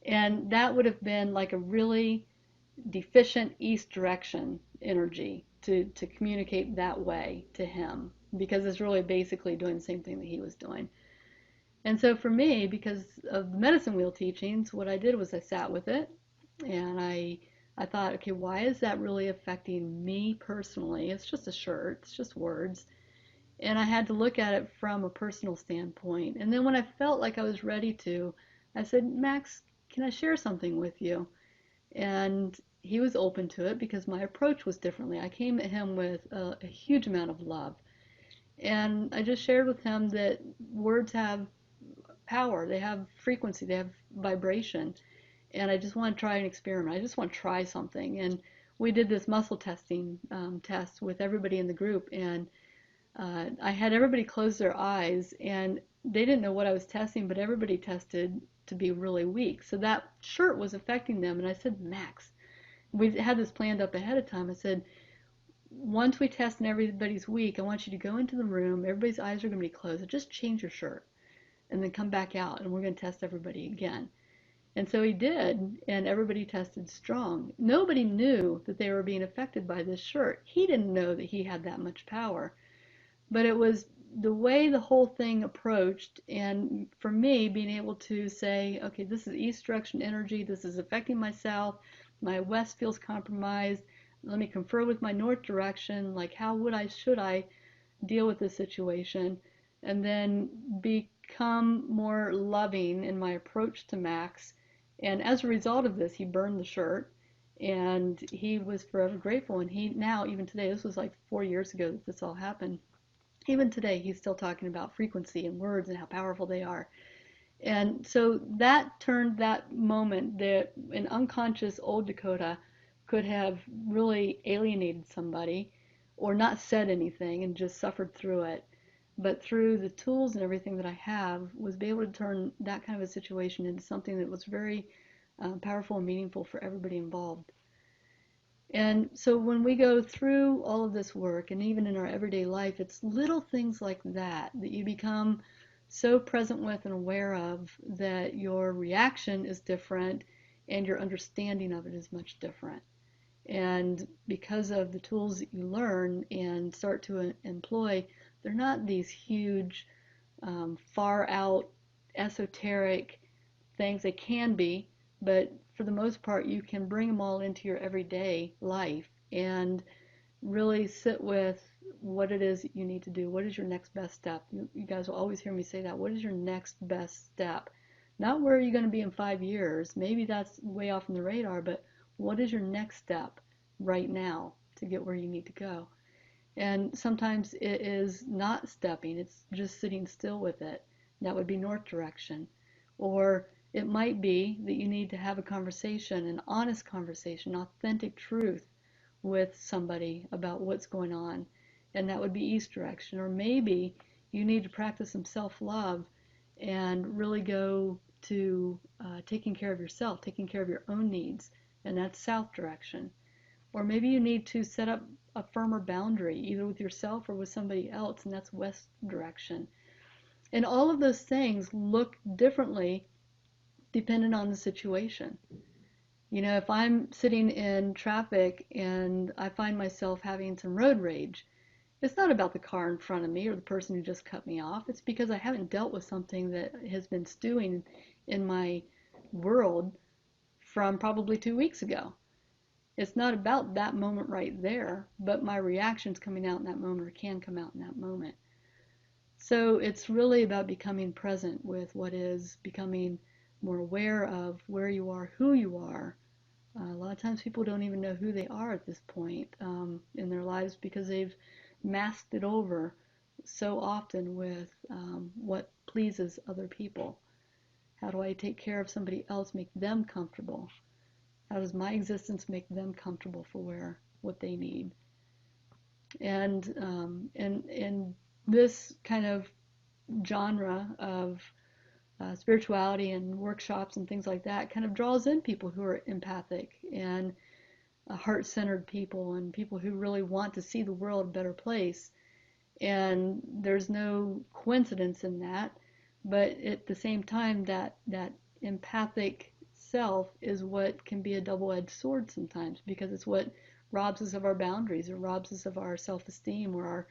And that would have been like a really deficient East direction energy to communicate that way to him, because it's really basically doing the same thing that he was doing. And so for me, because of the medicine wheel teachings, what I did was I sat with it and I thought, okay, why is that really affecting me personally? It's just a shirt, it's just words. And I had to look at it from a personal standpoint. And then when I felt like I was ready to, I said, Max, can I share something with you? And he was open to it because my approach was differently. I came at him with a huge amount of love. And I just shared with him that words have power, they have frequency, they have vibration. And I just want to try an experiment. I just want to try something. And we did this muscle testing test with everybody in the group. And I had everybody close their eyes, and they didn't know what I was testing, but everybody tested to be really weak. So that shirt was affecting them. And I said, Max, we had this planned up ahead of time. I said, once we test and everybody's weak, I want you to go into the room. Everybody's eyes are going to be closed. Just change your shirt and then come back out, and we're going to test everybody again. And so he did, and everybody tested strong. Nobody knew that they were being affected by this shirt. He didn't know that he had that much power. But it was the way the whole thing approached, and for me, being able to say, okay, this is east direction energy, this is affecting my south, my west feels compromised, let me confer with my north direction, like how should I deal with this situation, and then become more loving in my approach to Max. And as a result of this, he burned the shirt, and he was forever grateful. And he now, even today, this was like 4 years ago that this all happened, even today he's still talking about frequency and words and how powerful they are. And so that turned that moment that an unconscious old Dakota could have really alienated somebody or not said anything and just suffered through it. But through the tools and everything that I have, was be able to turn that kind of a situation into something that was very powerful and meaningful for everybody involved. And so when we go through all of this work, and even in our everyday life, it's little things like that that you become so present with and aware of that your reaction is different and your understanding of it is much different. And because of the tools that you learn and start to employ, they're not these huge, far out, esoteric things. They can be, but for the most part, you can bring them all into your everyday life and really sit with what it is that you need to do. What is your next best step? You guys will always hear me say that. What is your next best step? Not where are you going to be in 5 years? Maybe that's way off on the radar, but what is your next step right now to get where you need to go? And sometimes it is not stepping, it's just sitting still with it. That would be north direction. Or it might be that you need to have a conversation, an honest conversation, authentic truth with somebody about what's going on, and that would be east direction. Or maybe you need to practice some self-love and really go to taking care of yourself, taking care of your own needs, and that's south direction. Or maybe you need to set up a firmer boundary, either with yourself or with somebody else, and that's west direction. And all of those things look differently dependent on the situation. You know, if I'm sitting in traffic and I find myself having some road rage, it's not about the car in front of me or the person who just cut me off. It's because I haven't dealt with something that has been stewing in my world from probably 2 weeks ago. It's not about that moment right there, but my reactions coming out in that moment or can come out in that moment. So it's really about becoming present with what is, becoming more aware of where you are, who you are. A lot of times people don't even know who they are at this point in their lives because they've masked it over so often with what pleases other people. How do I take care of somebody else, make them comfortable? How does my existence make them comfortable for what they need? And this kind of genre of spirituality and workshops and things like that kind of draws in people who are empathic and heart-centered people and people who really want to see the world a better place. And there's no coincidence in that, but at the same time, that empathic self is what can be a double-edged sword sometimes, because it's what robs us of our boundaries or robs us of our self-esteem or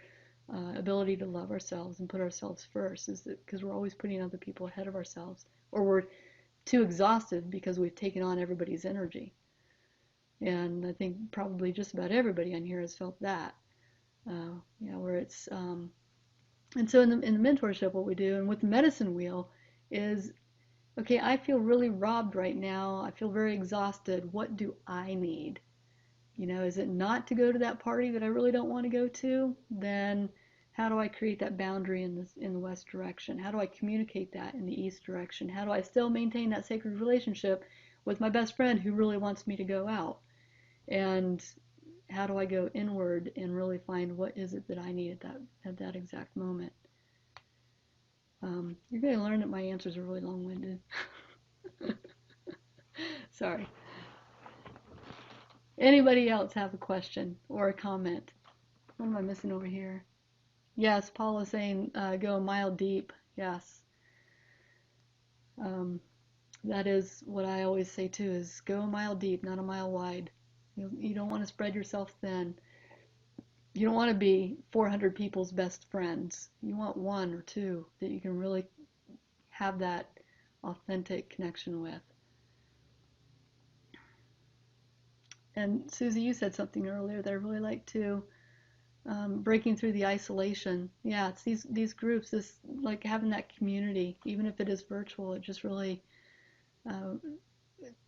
ability to love ourselves and put ourselves first, is that because we're always putting other people ahead of ourselves, or we're too exhausted because we've taken on everybody's energy. And I think probably just about everybody on here has felt that, where it's, and so in the mentorship, what we do, and with the medicine wheel, is, okay, I feel really robbed right now. I feel very exhausted. What do I need? Is it not to go to that party that I really don't want to go to? Then how do I create that boundary in the west direction? How do I communicate that in the east direction? How do I still maintain that sacred relationship with my best friend who really wants me to go out? And how do I go inward and really find what is it that I need at that exact moment? You're going to learn that my answers are really long-winded. Sorry. Anybody else have a question or a comment? What am I missing over here? Yes, Paul is saying go a mile deep. Yes. That is what I always say too, is go a mile deep, not a mile wide. You don't want to spread yourself thin. You don't want to be 400 people's best friends. You want one or two that you can really have that authentic connection with. And Susie, you said something earlier that I really like too. Breaking through the isolation. Yeah, it's these groups, this, like having that community, even if it is virtual, it just really,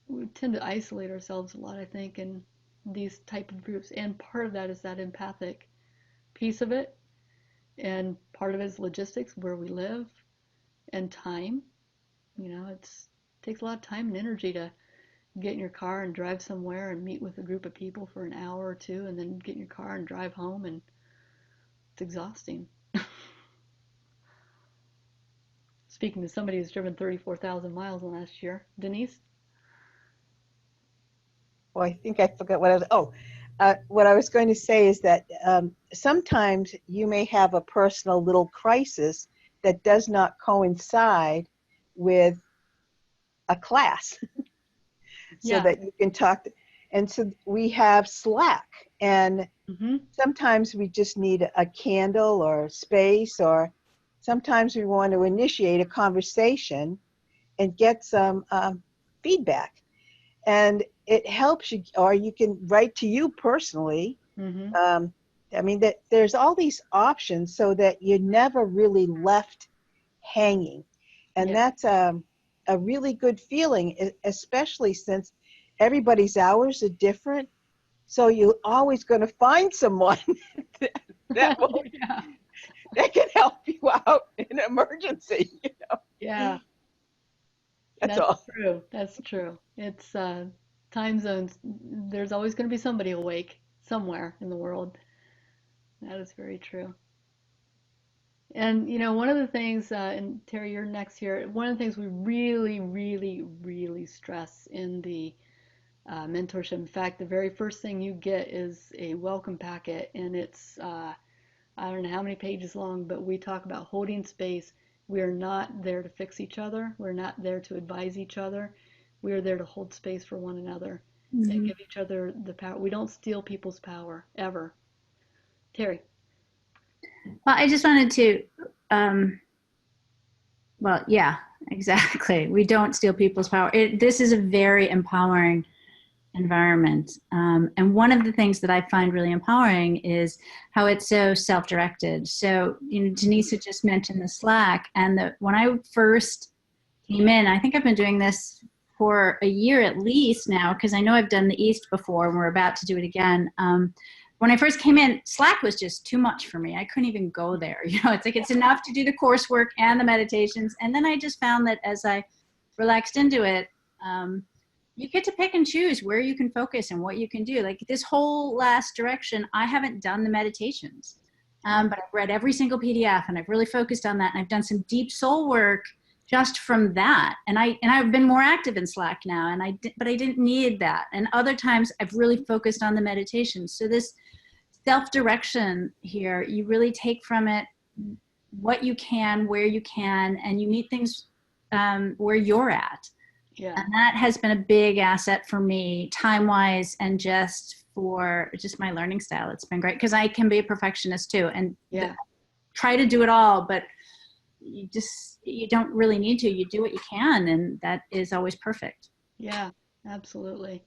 we tend to isolate ourselves a lot, I think, in these type of groups. And part of that is that empathic piece of it. And part of it is logistics, where we live, and time. It takes a lot of time and energy to get in your car and drive somewhere and meet with a group of people for an hour or two, and then get in your car and drive home, and it's exhausting. Speaking to somebody who's driven 34,000 miles in the last year. Denise? Well, I think I forgot what I was going to say is that sometimes you may have a personal little crisis that does not coincide with a class. So Yeah. that you can talk. And so we have Slack, and sometimes we just need a candle or space, or sometimes we want to initiate a conversation and get some feedback. And it helps you, or you can write to you personally. I mean, that there's all these options so that you're never really left hanging. And that's a really good feeling, especially since everybody's hours are different. So you're always going to find someone that can help you out in an emergency. Yeah. That's all. True. That's true. It's time zones. There's always going to be somebody awake somewhere in the world. That is very true. And one of the things, and Terry, you're next here. One of the things we really, really, really stress in the mentorship. In fact, the very first thing you get is a welcome packet, and it's I don't know how many pages long, but we talk about holding space. We are not there to fix each other. We're not there to advise each other. We are there to hold space for one another and give each other the power. We don't steal people's power, ever. Terry. Well, I just wanted to, well, yeah, exactly. We don't steal people's power. This is a very empowering environment. And one of the things that I find really empowering is how it's so self-directed. So, Denise had just mentioned the Slack, and when I first came in, I think I've been doing this for a year at least now, because I know I've done the East before, and we're about to do it again. When I first came in, Slack was just too much for me. I couldn't even go there. It's like, it's enough to do the coursework and the meditations. And then I just found that as I relaxed into it, you get to pick and choose where you can focus and what you can do. Like this whole last direction, I haven't done the meditations, but I've read every single PDF, and I've really focused on that. And I've done some deep soul work just from that. And I've been more active in Slack now, but I didn't need that. And other times I've really focused on the meditation. So this self-direction here, you really take from it what you can, where you can, and you meet things where you're at. Yeah. And that has been a big asset for me, time-wise, and for just my learning style. It's been great because I can be a perfectionist too. And try to do it all, but you don't really need to. You do what you can, and that is always perfect. Yeah, absolutely.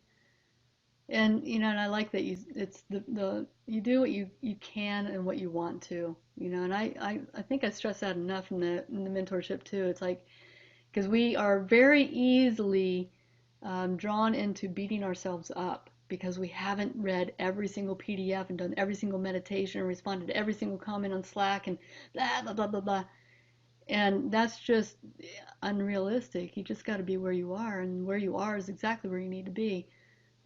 And and I like that it's the you do what you can and what you want to, and I think I stress that enough in the mentorship too. It's like, because we are very easily drawn into beating ourselves up because we haven't read every single PDF and done every single meditation and responded to every single comment on Slack and blah blah blah blah blah. And that's just unrealistic. You just got to be where you are, and where you are is exactly where you need to be.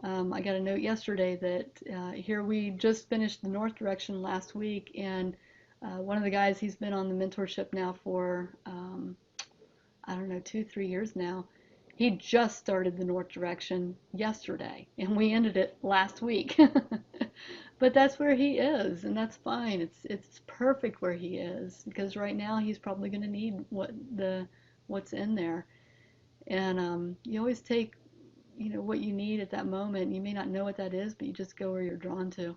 I got a note yesterday that here we just finished the North Direction last week, and one of the guys, he's been on the mentorship now for I don't know, 2, 3 years now. He just started the North Direction yesterday, and we ended it last week. But that's where he is, and that's fine. It's perfect where he is, because right now he's probably going to need what's in there. And you always take what you need at that moment. You may not know what that is, but you just go where you're drawn to.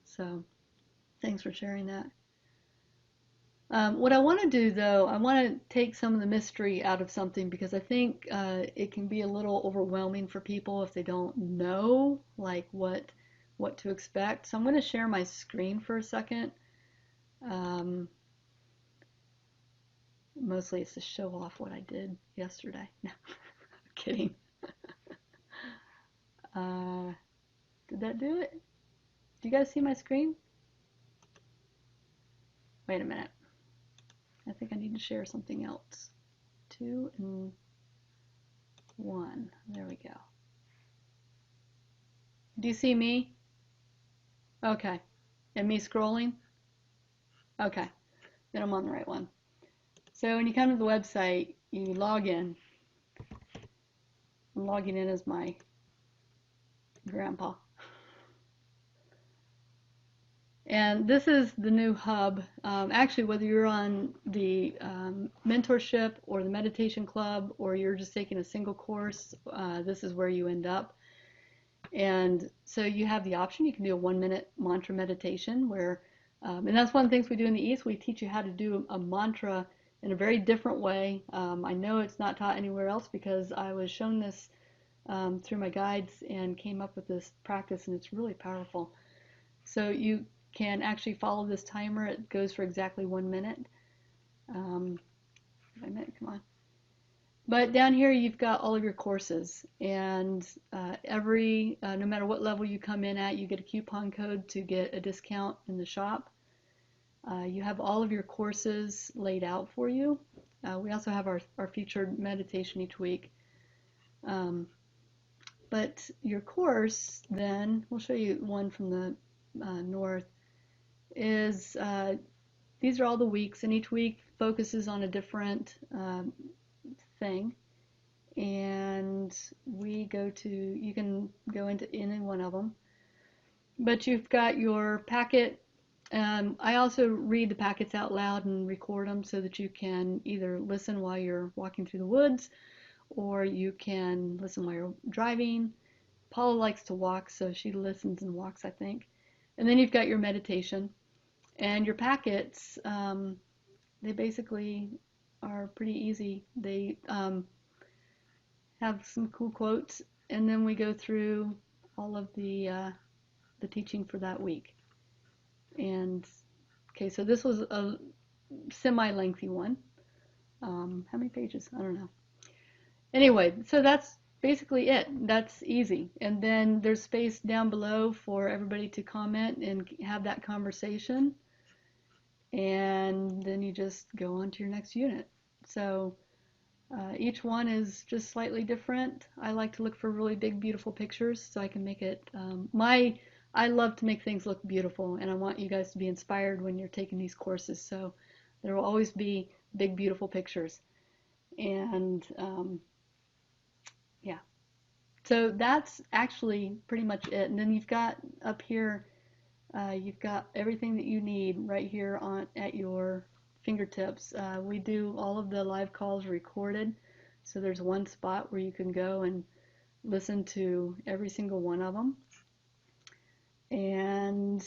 So thanks for sharing that. What I want to do, though, I want to take some of the mystery out of something, because I think it can be a little overwhelming for people if they don't know like what to expect. So I'm going to share my screen for a second. Mostly it's to show off what I did yesterday. No, I'm kidding. Did that do it? Do you guys see my screen? Wait a minute. I think I need to share something else. 2 and 1. There we go. Do you see me? Okay. And me scrolling? Okay. Then I'm on the right one. So when you come to the website, you log in. I'm logging in as my grandpa. And this is the new hub. Actually, whether you're on the mentorship or the meditation club, or you're just taking a single course, this is where you end up. And so you have the option. You can do a 1-minute mantra meditation where, and that's one of the things we do in the East. We teach you how to do a mantra in a very different way. I know it's not taught anywhere else because I was shown this through my guides and came up with this practice, and it's really powerful. So you can actually follow this timer. It goes for exactly 1 minute. 1 minute, come on. But down here you've got all of your courses, and no matter what level you come in at, you get a coupon code to get a discount in the shop. You have all of your courses laid out for you. We also have our featured meditation each week. But your course, then, we'll show you one from the north, is these are all the weeks, and each week focuses on a different thing. And you can go into any one of them. But you've got your packet. I also read the packets out loud and record them so that you can either listen while you're walking through the woods, or you can listen while you're driving. Paula likes to walk, so she listens and walks, I think. And then you've got your meditation. And your packets, they basically are pretty easy. They have some cool quotes, and then we go through all of the teaching for that week. And okay, so this was a semi-lengthy one. How many pages? I don't know. Anyway, so that's basically it. That's easy. And then there's space down below for everybody to comment and have that conversation. And then you just go on to your next unit. So each one is just slightly different. I like to look for really big, beautiful pictures so I can make it. I love to make things look beautiful, and I want you guys to be inspired when you're taking these courses. So there will always be big, beautiful pictures. And yeah, so that's actually pretty much it. And then you've got up here, you've got everything that you need right here at your fingertips. We do all of the live calls recorded, so there's one spot where you can go and listen to every single one of them. And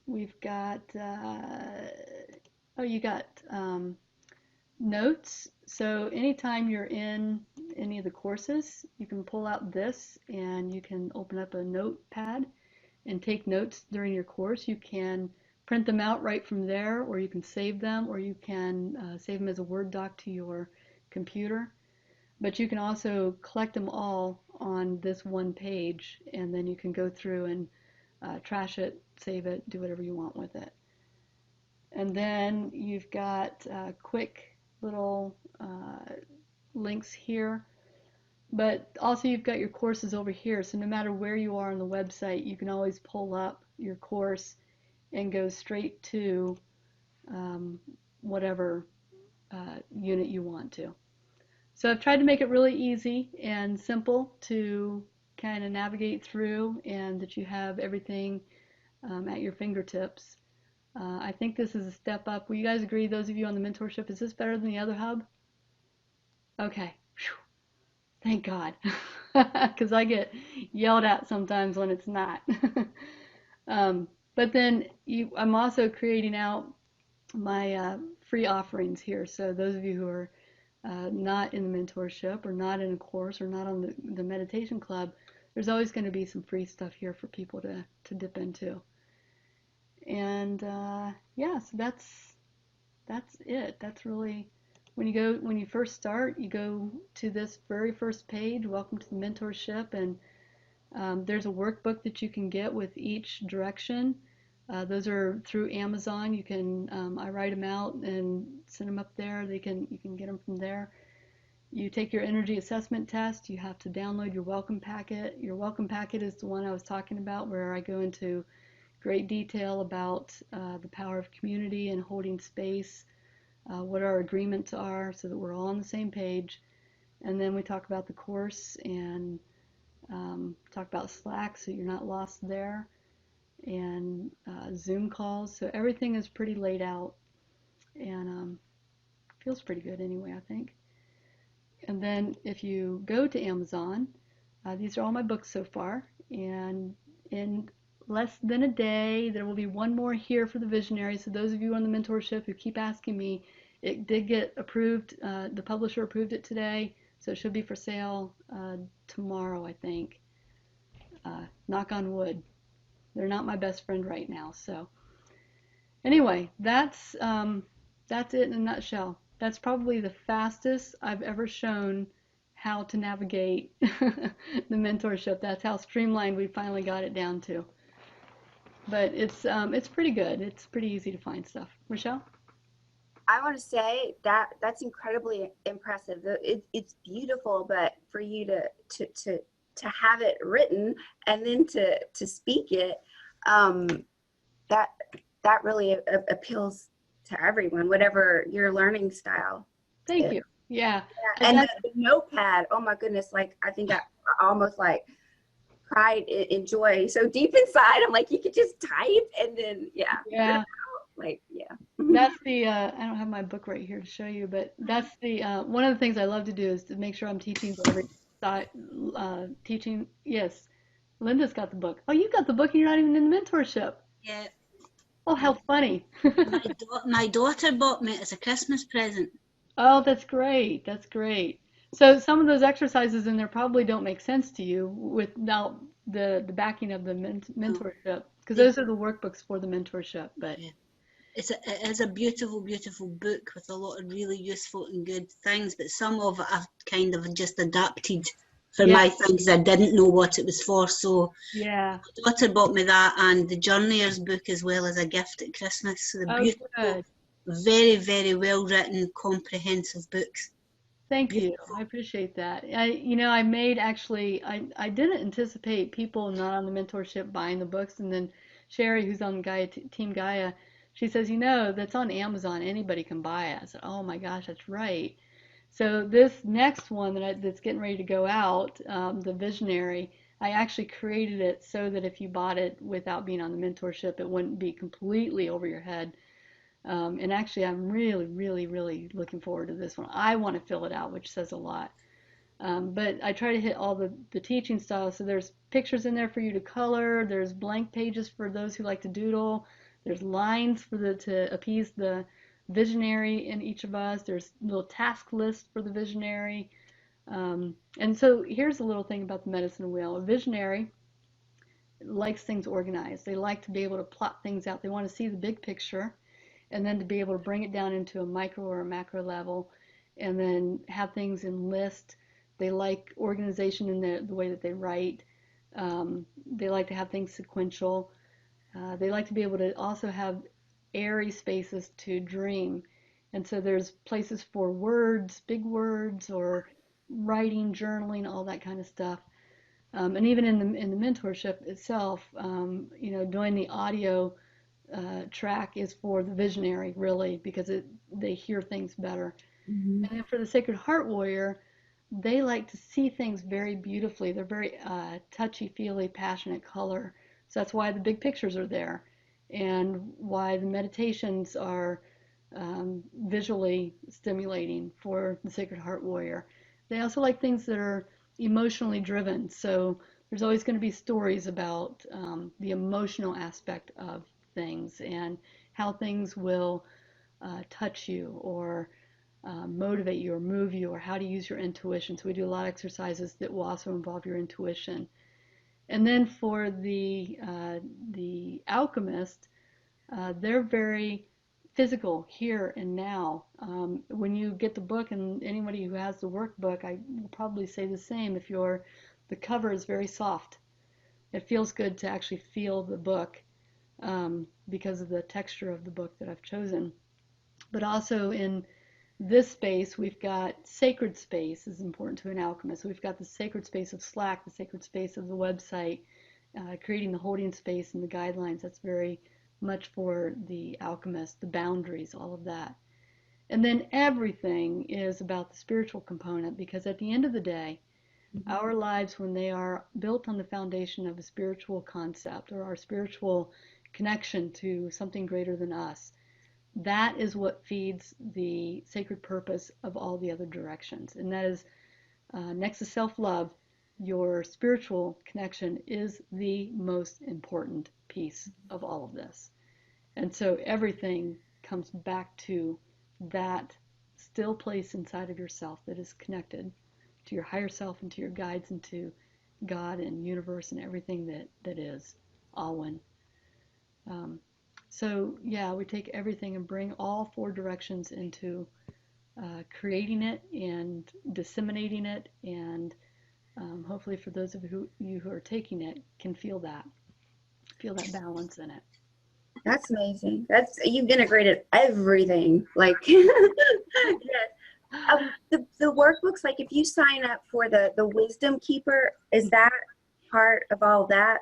we've got, oh, you got notes. So anytime you're in any of the courses, you can pull out this and you can open up a notepad and take notes during your course. You can print them out right from there, or you can save them, or you can save them as a Word doc to your computer. But you can also collect them all on this one page, and then you can go through and trash it, save it, do whatever you want with it. And then you've got quick little links here, but also you've got your courses over here. So no matter where you are on the website, you can always pull up your course and go straight to whatever unit you want to. So I've tried to make it really easy and simple to kind of navigate through, and that you have everything at your fingertips. I think this is a step up. Will you guys agree, those of you on the mentorship, is this better than the other hub? Okay. Whew. Thank God. Because I get yelled at sometimes when it's not. But then I'm also creating out my free offerings here. So those of you who are not in the mentorship, or not in a course, or not on the meditation club, there's always going to be some free stuff here for people to dip into. And yeah, so that's it. That's really, when you first start, you go to this very first page, welcome to the mentorship, and there's a workbook that you can get with each direction. Those are through Amazon. You can I write them out and send them up there. You can get them from there. You take your energy assessment test. You have to download your welcome packet. Your welcome packet is the one I was talking about, where I go into great detail about the power of community and holding space, what our agreements are, so that we're all on the same page. And then we talk about the course, and talk about Slack, so you're not lost there, and Zoom calls. So everything is pretty laid out, and feels pretty good anyway, I think. And then if you go to Amazon, these are all my books so far, and in less than a day there will be one more here for the visionary. So those of you on the mentorship who keep asking me, it did get approved. The publisher approved it today, so it should be for sale tomorrow, I think. Knock on wood. They're not my best friend right now. So anyway, that's it in a nutshell. That's probably the fastest I've ever shown how to navigate the mentorship. That's how streamlined we finally got it down to. But it's pretty good. It's pretty easy to find stuff. Rochelle? I want to say that that's incredibly impressive. It's beautiful, but for you to have it written and then to speak it, that really appeals to everyone, whatever your learning style. Thank you. Yeah. And the notepad, oh my goodness, like I think I almost like cried in joy so deep inside. I'm like, you could just type and then like that's the I don't have my book right here to show you, but that's the one of the things I love to do is to make sure I'm teaching every teaching. Yes, Linda's got the book. Oh, you got the book and you're not even in the mentorship. Yeah. Oh, how funny. My daughter bought me it as a Christmas present. Oh, that's great. That's great. So some of those exercises in there probably don't make sense to you without the backing of the mentorship, because those are the workbooks for the mentorship. But it is a beautiful, beautiful book with a lot of really useful and good things, but some of it I've kind of just adapted for my things. I didn't know what it was for, so my daughter bought me that and the Journeyers book as well as a gift at Christmas. So the beautiful, good. very, very well written, comprehensive books. Thank you. I appreciate that. I didn't anticipate people not on the mentorship buying the books, and then Sherry, who's on Team Gaia, she says, that's on Amazon. Anybody can buy it. I said, oh my gosh, that's right. So this next one that's getting ready to go out, the Visionary, I actually created it so that if you bought it without being on the mentorship, it wouldn't be completely over your head. And actually, I'm really, really, really looking forward to this one. I want to fill it out, which says a lot. But I try to hit all the teaching styles. So there's pictures in there for you to color. There's blank pages for those who like to doodle. There's lines for to appease the visionary in each of us. There's little task lists for the visionary. And so here's a little thing about the medicine wheel. A visionary likes things organized. They like to be able to plot things out. They want to see the big picture and then to be able to bring it down into a micro or a macro level and then have things in list. They like organization in the way that they write. They like to have things sequential. They like to be able to also have airy spaces to dream. And so there's places for words, big words, or writing, journaling, all that kind of stuff. And even in the mentorship itself, doing the audio track is for the visionary, really, because they hear things better. Mm-hmm. And then for the Sacred Heart Warrior, they like to see things very beautifully. They're very touchy-feely, passionate color. So that's why the big pictures are there, and why the meditations are visually stimulating for the Sacred Heart Warrior. They also like things that are emotionally driven. So there's always going to be stories about the emotional aspect of things and how things will touch you or motivate you or move you, or how to use your intuition. So we do a lot of exercises that will also involve your intuition. And then for the alchemist, they're very physical, here and now. When you get the book, and anybody who has the workbook, I will probably say the same. The cover is very soft. It feels good to actually feel the book because of the texture of the book that I've chosen. But also in this space, we've got sacred space is important to an alchemist. So we've got the sacred space of Slack, the sacred space of the website, creating the holding space and the guidelines. That's very much for the alchemist, the boundaries, all of that. And then everything is about the spiritual component, because at the end of the day, our lives, when they are built on the foundation of a spiritual concept or our spiritual connection to something greater than us, that is what feeds the sacred purpose of all the other directions. And that is, next to self-love, your spiritual connection is the most important piece of all of this. And so everything comes back to that still place inside of yourself that is connected to your higher self and to your guides and to God and universe and everything that is, all one. So yeah, we take everything and bring all four directions into creating it and disseminating it, and hopefully for those of you who are taking it can feel that balance in it. That's amazing. You've integrated everything. Like, yes. The workbooks, like if you sign up for the Wisdom Keeper, is that part of all that?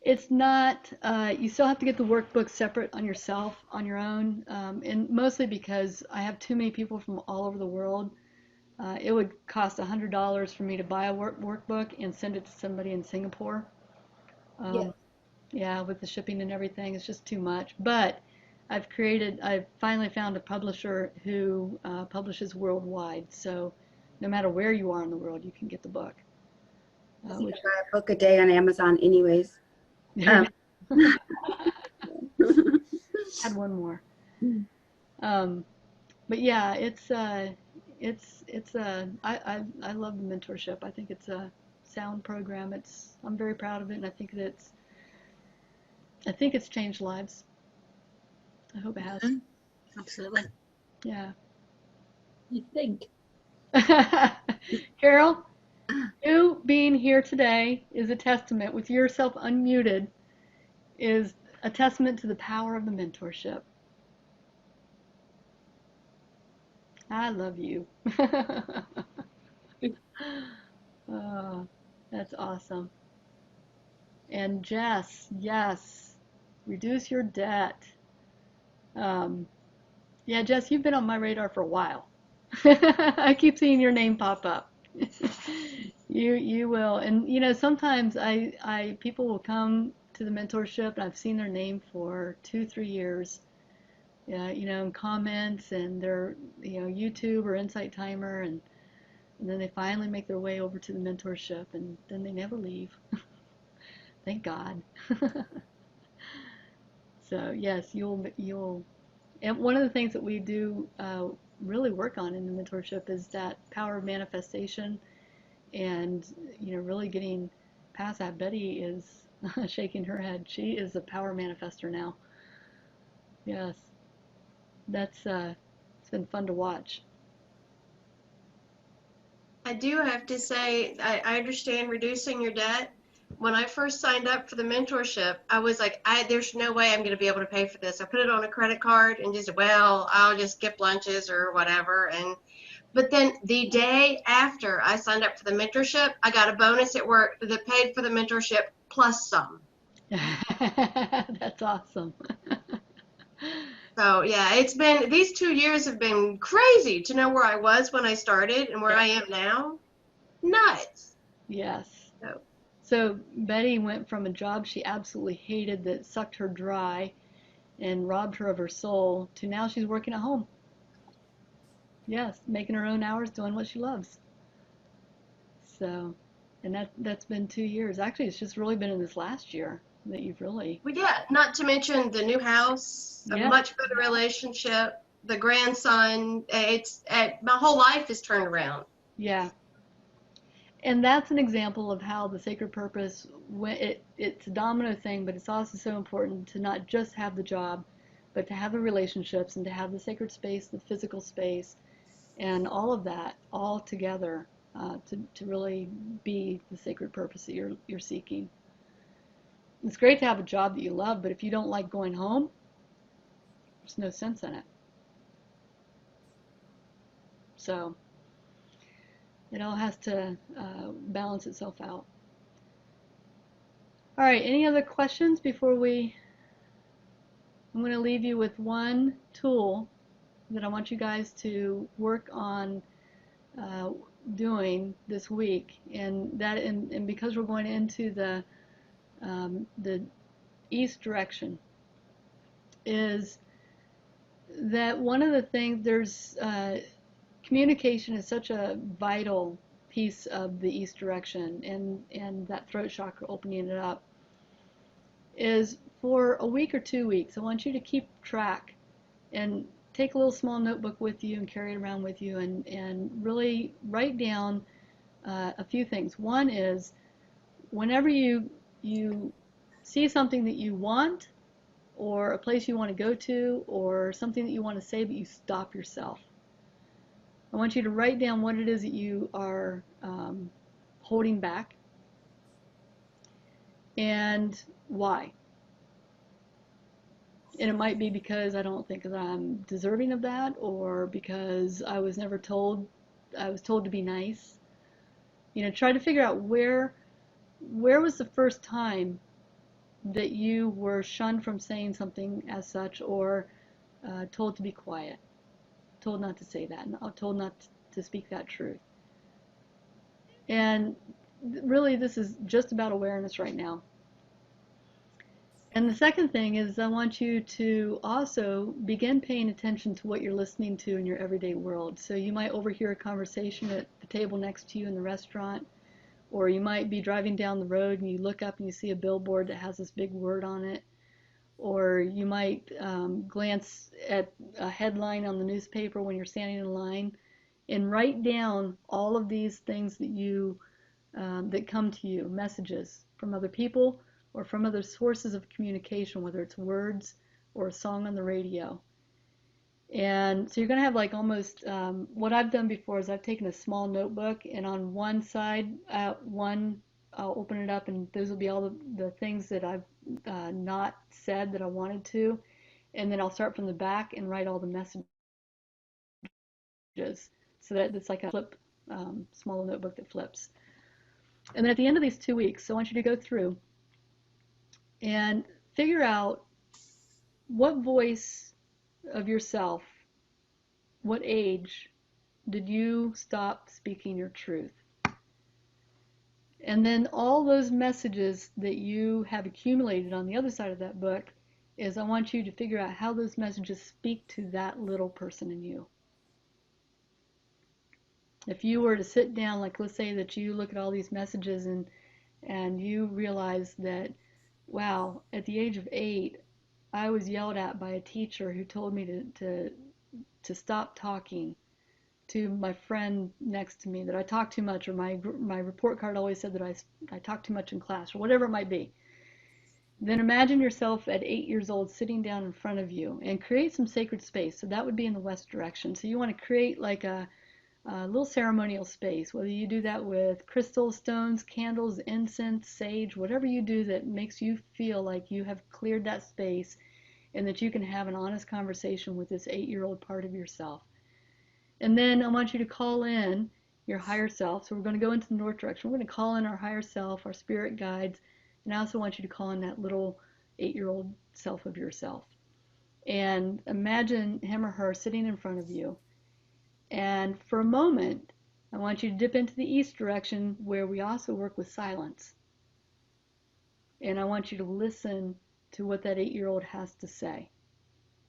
It's not. You still have to get the workbook separate on yourself, on your own, and mostly because I have too many people from all over the world. It would cost $100 for me to buy a workbook and send it to somebody in Singapore. Yes. Yeah, with the shipping and everything, it's just too much. But I've finally found a publisher who publishes worldwide. So no matter where you are in the world, you can get the book. You can buy a book a day on Amazon anyways. Had one more. But yeah, I love the mentorship. I think it's a sound program. I'm very proud of it, and I think it's changed lives. I hope it has. Absolutely. Yeah. You think? Carol, you being here today is a testament, with yourself unmuted, is a testament to the power of the mentorship. I love you. Oh, that's awesome. And Jess, yes, reduce your debt. Yeah, Jess, you've been on my radar for a while. I keep seeing your name pop up. You will, and sometimes people will come to the mentorship, and I've seen their name for 2-3 years. Yeah, in comments, and they're YouTube or Insight Timer, and then they finally make their way over to the mentorship, and then they never leave. Thank God. So yes, and one of the things that we do really work on in the mentorship is that power of manifestation, and really getting past that. Betty is shaking her head. She is a power manifester now. Yes, that's it's been fun to watch. I do have to say, I understand reducing your debt. When I first signed up for the mentorship, I was like, there's no way I'm going to be able to pay for this. I put it on a credit card and just, well, I'll just skip lunches or whatever. But then the day after I signed up for the mentorship, I got a bonus at work that paid for the mentorship plus some. That's awesome. So yeah, these 2 years have been crazy to know where I was when I started and where I am now. Nuts. Yes. So So Betty went from a job she absolutely hated that sucked her dry and robbed her of her soul to now she's working at home. Yes, making her own hours, doing what she loves. So, and that's been 2 years. Actually, it's just really been in this last year that you've really. Well, yeah, not to mention the new house, a Yes. much better relationship, the grandson. My whole life is turned around. Yeah. And that's an example of how the sacred purpose, it's a domino thing, but it's also so important to not just have the job, but to have the relationships and to have the sacred space, the physical space, and all of that all together to really be the sacred purpose that you're seeking. It's great to have a job that you love, but if you don't like going home, there's no sense in it. So it all has to balance itself out. All right, any other questions before I'm going to leave you with one tool that I want you guys to work on doing this week, and because we're going into the east direction, is that one of the things there's communication is such a vital piece of the east direction, and that throat chakra, opening it up, is for a week or 2 weeks. I want you to keep track and take a little small notebook with you and carry it around with you, and really write down a few things. One is, whenever you see something that you want, or a place you want to go to, or something that you want to say but you stop yourself, I want you to write down what it is that you are holding back and why. And it might be because I don't think that I'm deserving of that, or because I was told to be nice. Try to figure out where was the first time that you were shunned from saying something as such, or told to be quiet, told not to say that, told not to speak that truth. And really, this is just about awareness right now. And the second thing is, I want you to also begin paying attention to what you're listening to in your everyday world. So you might overhear a conversation at the table next to you in the restaurant, or you might be driving down the road and you look up and you see a billboard that has this big word on it, or you might glance at a headline on the newspaper when you're standing in line, and write down all of these things that come to you, messages from other people or from other sources of communication, whether it's words or a song on the radio. And so you're going to have like almost, what I've done before is I've taken a small notebook, and on one side, I'll open it up, and those will be all the things that I've not said that I wanted to. And then I'll start from the back and write all the messages, so that it's like a flip, small notebook that flips. And then at the end of these 2 weeks, I want you to go through and figure out what voice of yourself, what age did you stop speaking your truth? And then all those messages that you have accumulated on the other side of that book, is I want you to figure out how those messages speak to that little person in you. If you were to sit down, like let's say that you look at all these messages and you realize that, wow, at the age of 8, I was yelled at by a teacher who told me to stop talking to my friend next to me, that I talk too much, or my report card always said that I talk too much in class, or whatever it might be. Then imagine yourself at 8 years old sitting down in front of you, and create some sacred space. So that would be in the west direction. So you want to create like a little ceremonial space, whether you do that with crystals, stones, candles, incense, sage, whatever you do that makes you feel like you have cleared that space and that you can have an honest conversation with this 8-year-old part of yourself. And then I want you to call in your higher self. So we're going to go into the north direction. We're going to call in our higher self, our spirit guides, and I also want you to call in that little 8-year-old self of yourself. And imagine him or her sitting in front of you. And for a moment, I want you to dip into the east direction, where we also work with silence. And I want you to listen to what that 8-year-old has to say.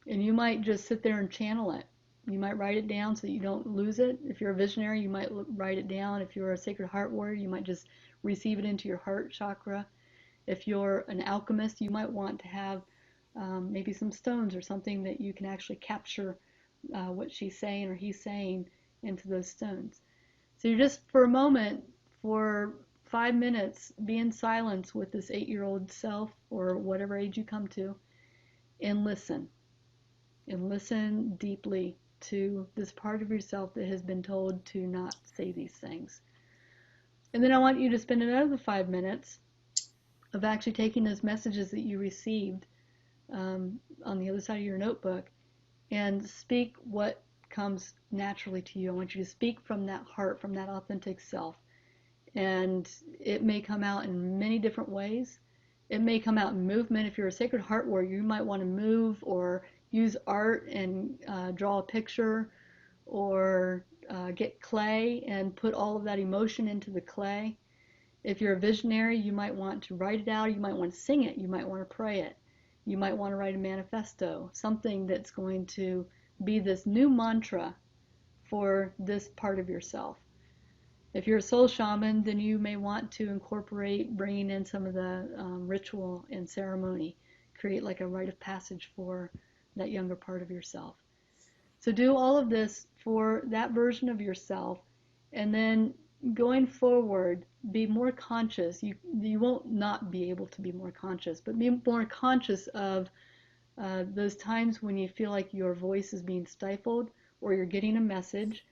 And you might just sit there and channel it. You might write it down so that you don't lose it. If you're a visionary, you might write it down. If you're a sacred heart warrior, you might just receive it into your heart chakra. If you're an alchemist, you might want to have maybe some stones or something that you can actually capture what she's saying or he's saying into those stones. So you're just, for a moment, for 5 minutes, be in silence with this 8-year-old self, or whatever age you come to, and listen. And listen deeply to this part of yourself that has been told to not say these things. And then I want you to spend another 5 minutes of actually taking those messages that you received on the other side of your notebook and speak what comes naturally to you. I want you to speak from that heart, from that authentic self. And it may come out in many different ways. It may come out in movement. If you're a sacred heart warrior, you might want to move or use art and draw a picture, or get clay and put all of that emotion into the clay. If you're a visionary, you might want to write it out. You might want to sing it. You might want to pray it. You might want to write a manifesto, something that's going to be this new mantra for this part of yourself. If you're a soul shaman, then you may want to incorporate bringing in some of the ritual and ceremony, create like a rite of passage for that younger part of yourself. So do all of this for that version of yourself, and then going forward, be more conscious. You won't not be able to be more conscious, but be more conscious of those times when you feel like your voice is being stifled or you're getting a message,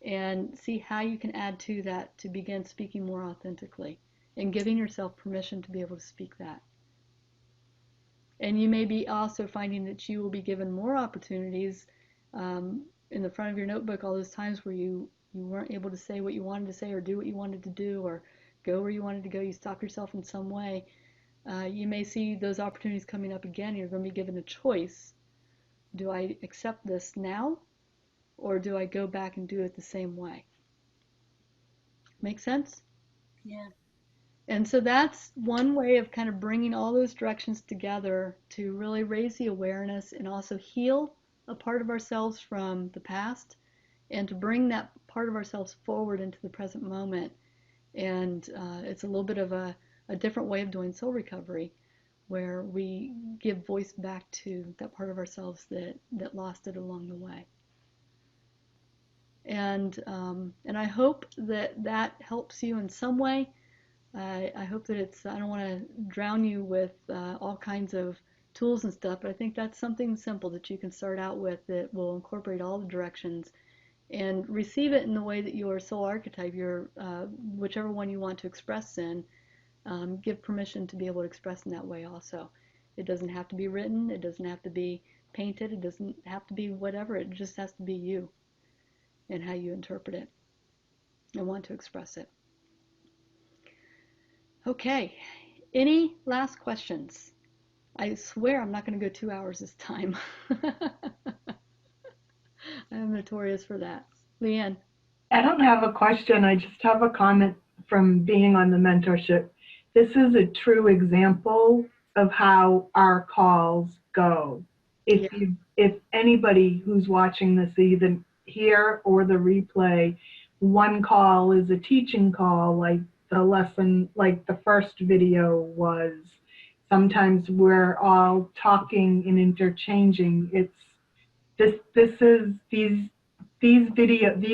and see how you can add to that to begin speaking more authentically and giving yourself permission to be able to speak that. And you may be also finding that you will be given more opportunities in the front of your notebook, all those times where you weren't able to say what you wanted to say, or do what you wanted to do, or go where you wanted to go. You stopped yourself in some way. You may see those opportunities coming up again. You're going to be given a choice. Do I accept this now, or do I go back and do it the same way? Make sense? Yeah. And so that's one way of kind of bringing all those directions together to really raise the awareness and also heal a part of ourselves from the past, and to bring that part of ourselves forward into the present moment. And it's a little bit of a different way of doing soul recovery, where we give voice back to that part of ourselves that lost it along the way. And I hope that helps you in some way. I hope that I don't want to drown you with all kinds of tools and stuff, but I think that's something simple that you can start out with that will incorporate all the directions and receive it in the way that your soul archetype, your whichever one you want to express in, give permission to be able to express in that way also. It doesn't have to be written, it doesn't have to be painted, it doesn't have to be whatever, it just has to be you and how you interpret it and want to express it. Okay, any last questions? I swear I'm not going to go 2 hours this time. I'm notorious for that. Leanne. I don't have a question. I just have a comment from being on the mentorship. This is a true example of how our calls go. If anybody who's watching this, either here or the replay, one call is a teaching call, like the lesson, like the first video was. sometimes we're all talking and interchanging. These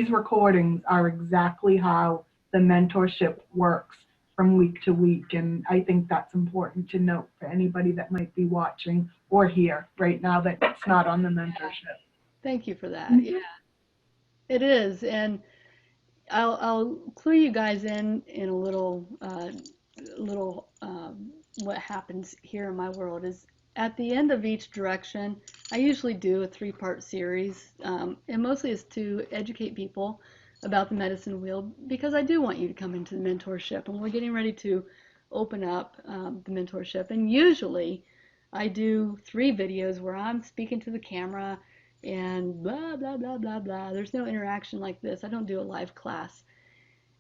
recordings are exactly how the mentorship works from week to week. And I think that's important to note for anybody that might be watching or here right now that's not on the mentorship. Thank you for that. Yeah, it is. And I'll clue you guys in a little what happens here in my world is at the end of each direction, I usually do a 3-part series, and mostly is to educate people about the medicine wheel because I do want you to come into the mentorship, and we're getting ready to open up the mentorship. And usually, I do 3 videos where I'm speaking to the camera and blah blah blah blah blah. There's no interaction like this. I don't do a live class.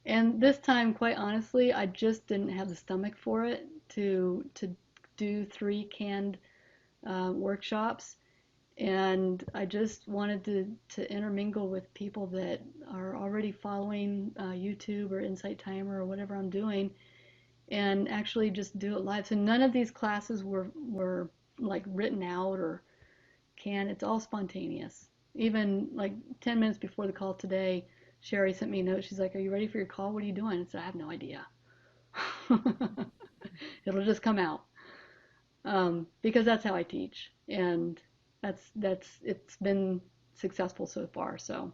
And this time, quite honestly, I just didn't have the stomach for it to do 3 canned workshops, and I just wanted to intermingle with people that are already following YouTube or Insight Timer or whatever I'm doing, and actually just do it live. So none of these classes were like written out or canned. It's all spontaneous. Even like 10 minutes before the call today, Sherry sent me a note. She's like, "Are you ready for your call? What are you doing?" I said, "I have no idea." It'll just come out. Because that's how I teach, and it's been successful so far. So,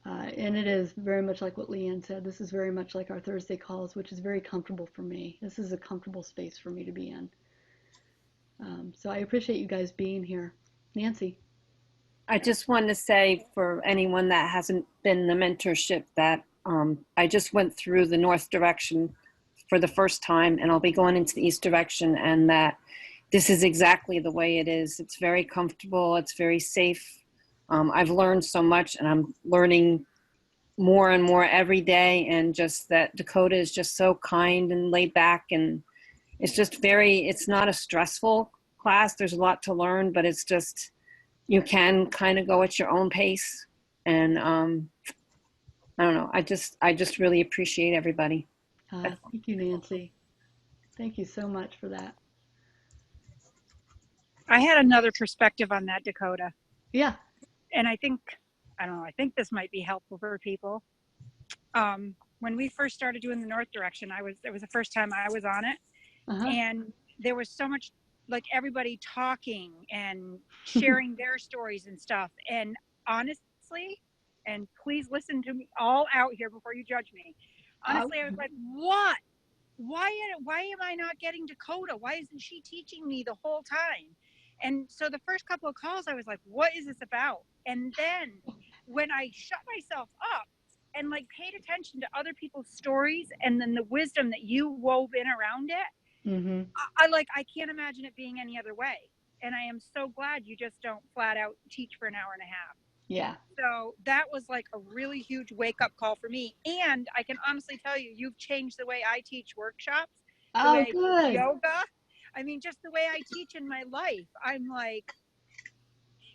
and it is very much like what Leanne said. This is very much like our Thursday calls, which is very comfortable for me. This is a comfortable space for me to be in. So I appreciate you guys being here. Nancy. I just want to say for anyone that hasn't been in the mentorship that I just went through the North direction for the first time, and I'll be going into the East direction, and that this is exactly the way it is. It's very comfortable. It's very safe. I've learned so much, and I'm learning more and more every day, and just that Dakota is just so kind and laid back, and it's just it's not a stressful class. There's a lot to learn, but it's just, you can kind of go at your own pace. And I don't know, I just really appreciate everybody. Thank you, Nancy. Thank you so much for that. I had another perspective on that, Dakota. Yeah. And I think this might be helpful for people. When we first started doing the North direction, it was the first time I was on it. And there was so much, like, everybody talking and sharing their stories and stuff. And honestly, and please listen to me all out here before you judge me. Honestly, I was like, what? Why am I not getting Dakota? Why isn't she teaching me the whole time? And so the first couple of calls, I was like, what is this about? And then when I shut myself up and like paid attention to other people's stories and then the wisdom that you wove in around it, I can't imagine it being any other way. And I am so glad you just don't flat out teach for an hour and a half. Yeah. So that was like a really huge wake-up call for me. And I can honestly tell you, you've changed the way I teach workshops, the way I teach yoga. I mean, just the way I teach in my life. I'm like,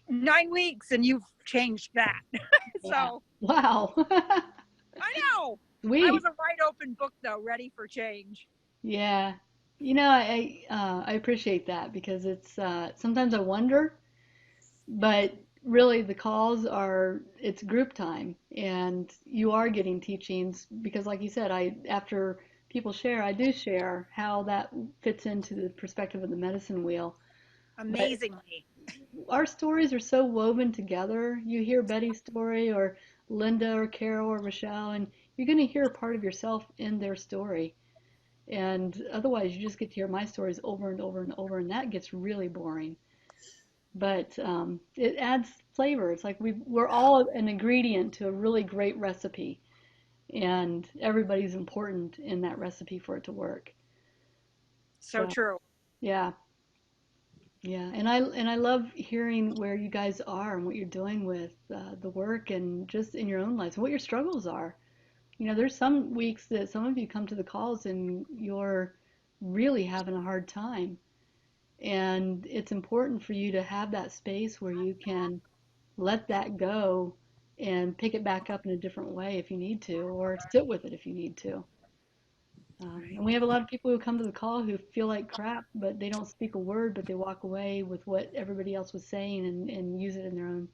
9 weeks and you've changed that. So wow. I know. Sweet. I was a wide open book though, ready for change. Yeah. You know, I appreciate that because it's sometimes I wonder, but really the calls it's group time and you are getting teachings because like you said, after people share, I do share how that fits into the perspective of the medicine wheel. Amazingly. But our stories are so woven together. You hear Betty's story or Linda or Carol or Michelle, and you're going to hear a part of yourself in their story. And otherwise, you just get to hear my stories over and over and over, and that gets really boring. But it adds flavor. It's like we're all an ingredient to a really great recipe, and everybody's important in that recipe for it to work. So true. Yeah. Yeah, and I love hearing where you guys are and what you're doing with the work and just in your own lives, what your struggles are. You know, there's some weeks that some of you come to the calls and you're really having a hard time. And it's important for you to have that space where you can let that go and pick it back up in a different way if you need to, or sit with it if you need to. And we have a lot of people who come to the call who feel like crap, but they don't speak a word, but they walk away with what everybody else was saying and use it in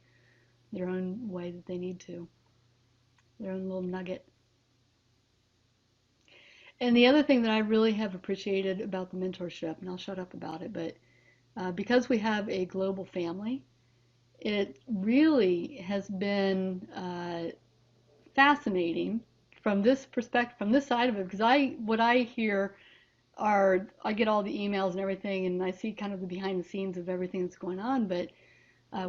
their own way that they need to, their own little nugget. And the other thing that I really have appreciated about the mentorship, and I'll shut up about it, but because we have a global family, it really has been fascinating from this perspective, from this side of it, because what I hear are, I get all the emails and everything, and I see kind of the behind the scenes of everything that's going on, but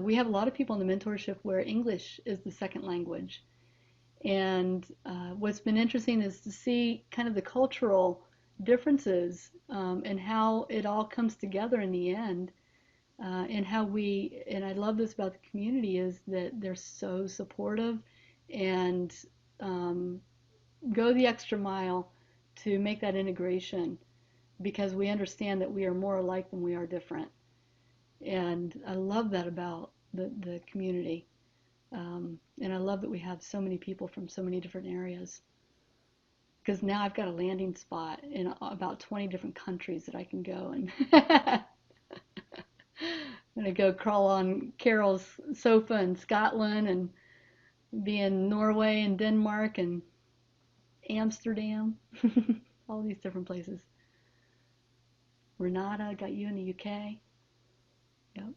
we have a lot of people in the mentorship where English is the second language. And what's been interesting is to see kind of the cultural differences and how it all comes together in the end. And I love this about the community, is that they're so supportive and go the extra mile to make that integration, because we understand that we are more alike than we are different. And I love that about the community. And I love that we have so many people from so many different areas, because now I've got a landing spot in about 20 different countries that I can go, and I'm going to go crawl on Carol's sofa in Scotland and be in Norway and Denmark and Amsterdam, all these different places. Renata, got you in the UK. Yep.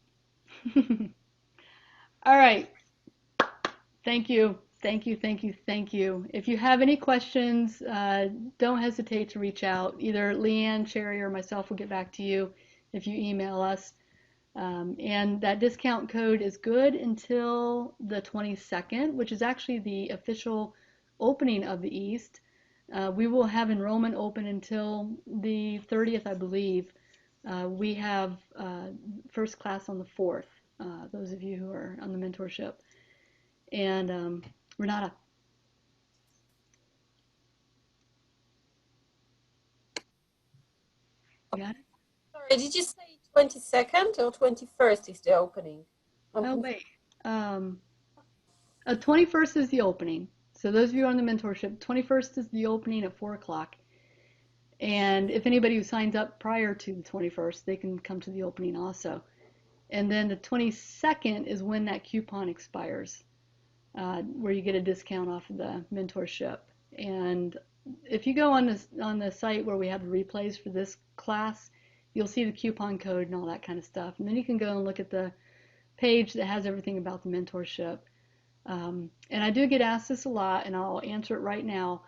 All right. Thank you. Thank you, thank you, thank you. If you have any questions, don't hesitate to reach out. Either Leanne, Sherry, or myself will get back to you if you email us. And that discount code is good until the 22nd, which is actually the official opening of the East. We will have enrollment open until the 30th, I believe. We have first class on the 4th, those of you who are on the mentorship. And Renata. You got it? Sorry, did you say 22nd or 21st is the opening? Oh, wait. 21st is the opening. So those of you on the mentorship, 21st is the opening at 4 o'clock. And if anybody who signs up prior to the 21st, they can come to the opening also. And then the 22nd is when that coupon expires, where you get a discount off of the mentorship. And if you go on the site where we have the replays for this class, you'll see the coupon code and all that kind of stuff. And then you can go and look at the page that has everything about the mentorship. And I do get asked this a lot, and I'll answer it right now.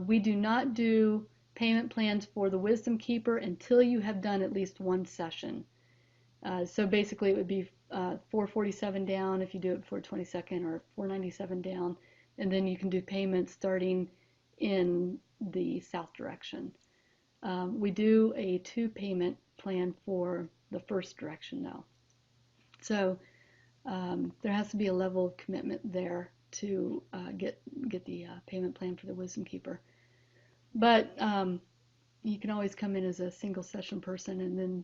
We do not do payment plans for the Wisdom Keeper until you have done at least one session. So basically it would be $447 down if you do it before 22nd, or $497 down, and then you can do payments starting in the south direction. We do a 2-payment plan for the first direction though. So there has to be a level of commitment there to get the payment plan for the Wisdom Keeper. But you can always come in as a single session person, and then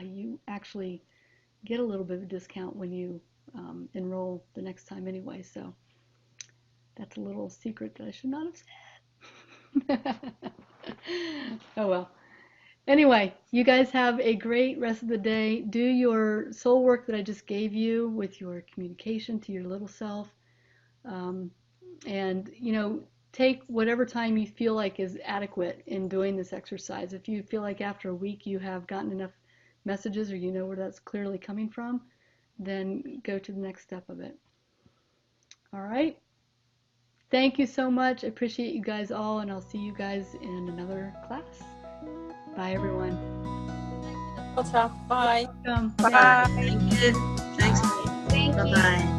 you actually get a little bit of a discount when you enroll the next time anyway. So that's a little secret that I should not have said. Oh well. Anyway, you guys have a great rest of the day. Do your soul work that I just gave you with your communication to your little self. And, you know, take whatever time you feel like is adequate in doing this exercise. If you feel like after a week you have gotten enough messages, or you know where that's clearly coming from, then go to the next step of it. All right. Thank you so much. I appreciate you guys all, and I'll see you guys in another class. Bye, everyone. Bye. Welcome. Bye. Thank you. Thanks. Thank you. Bye-bye.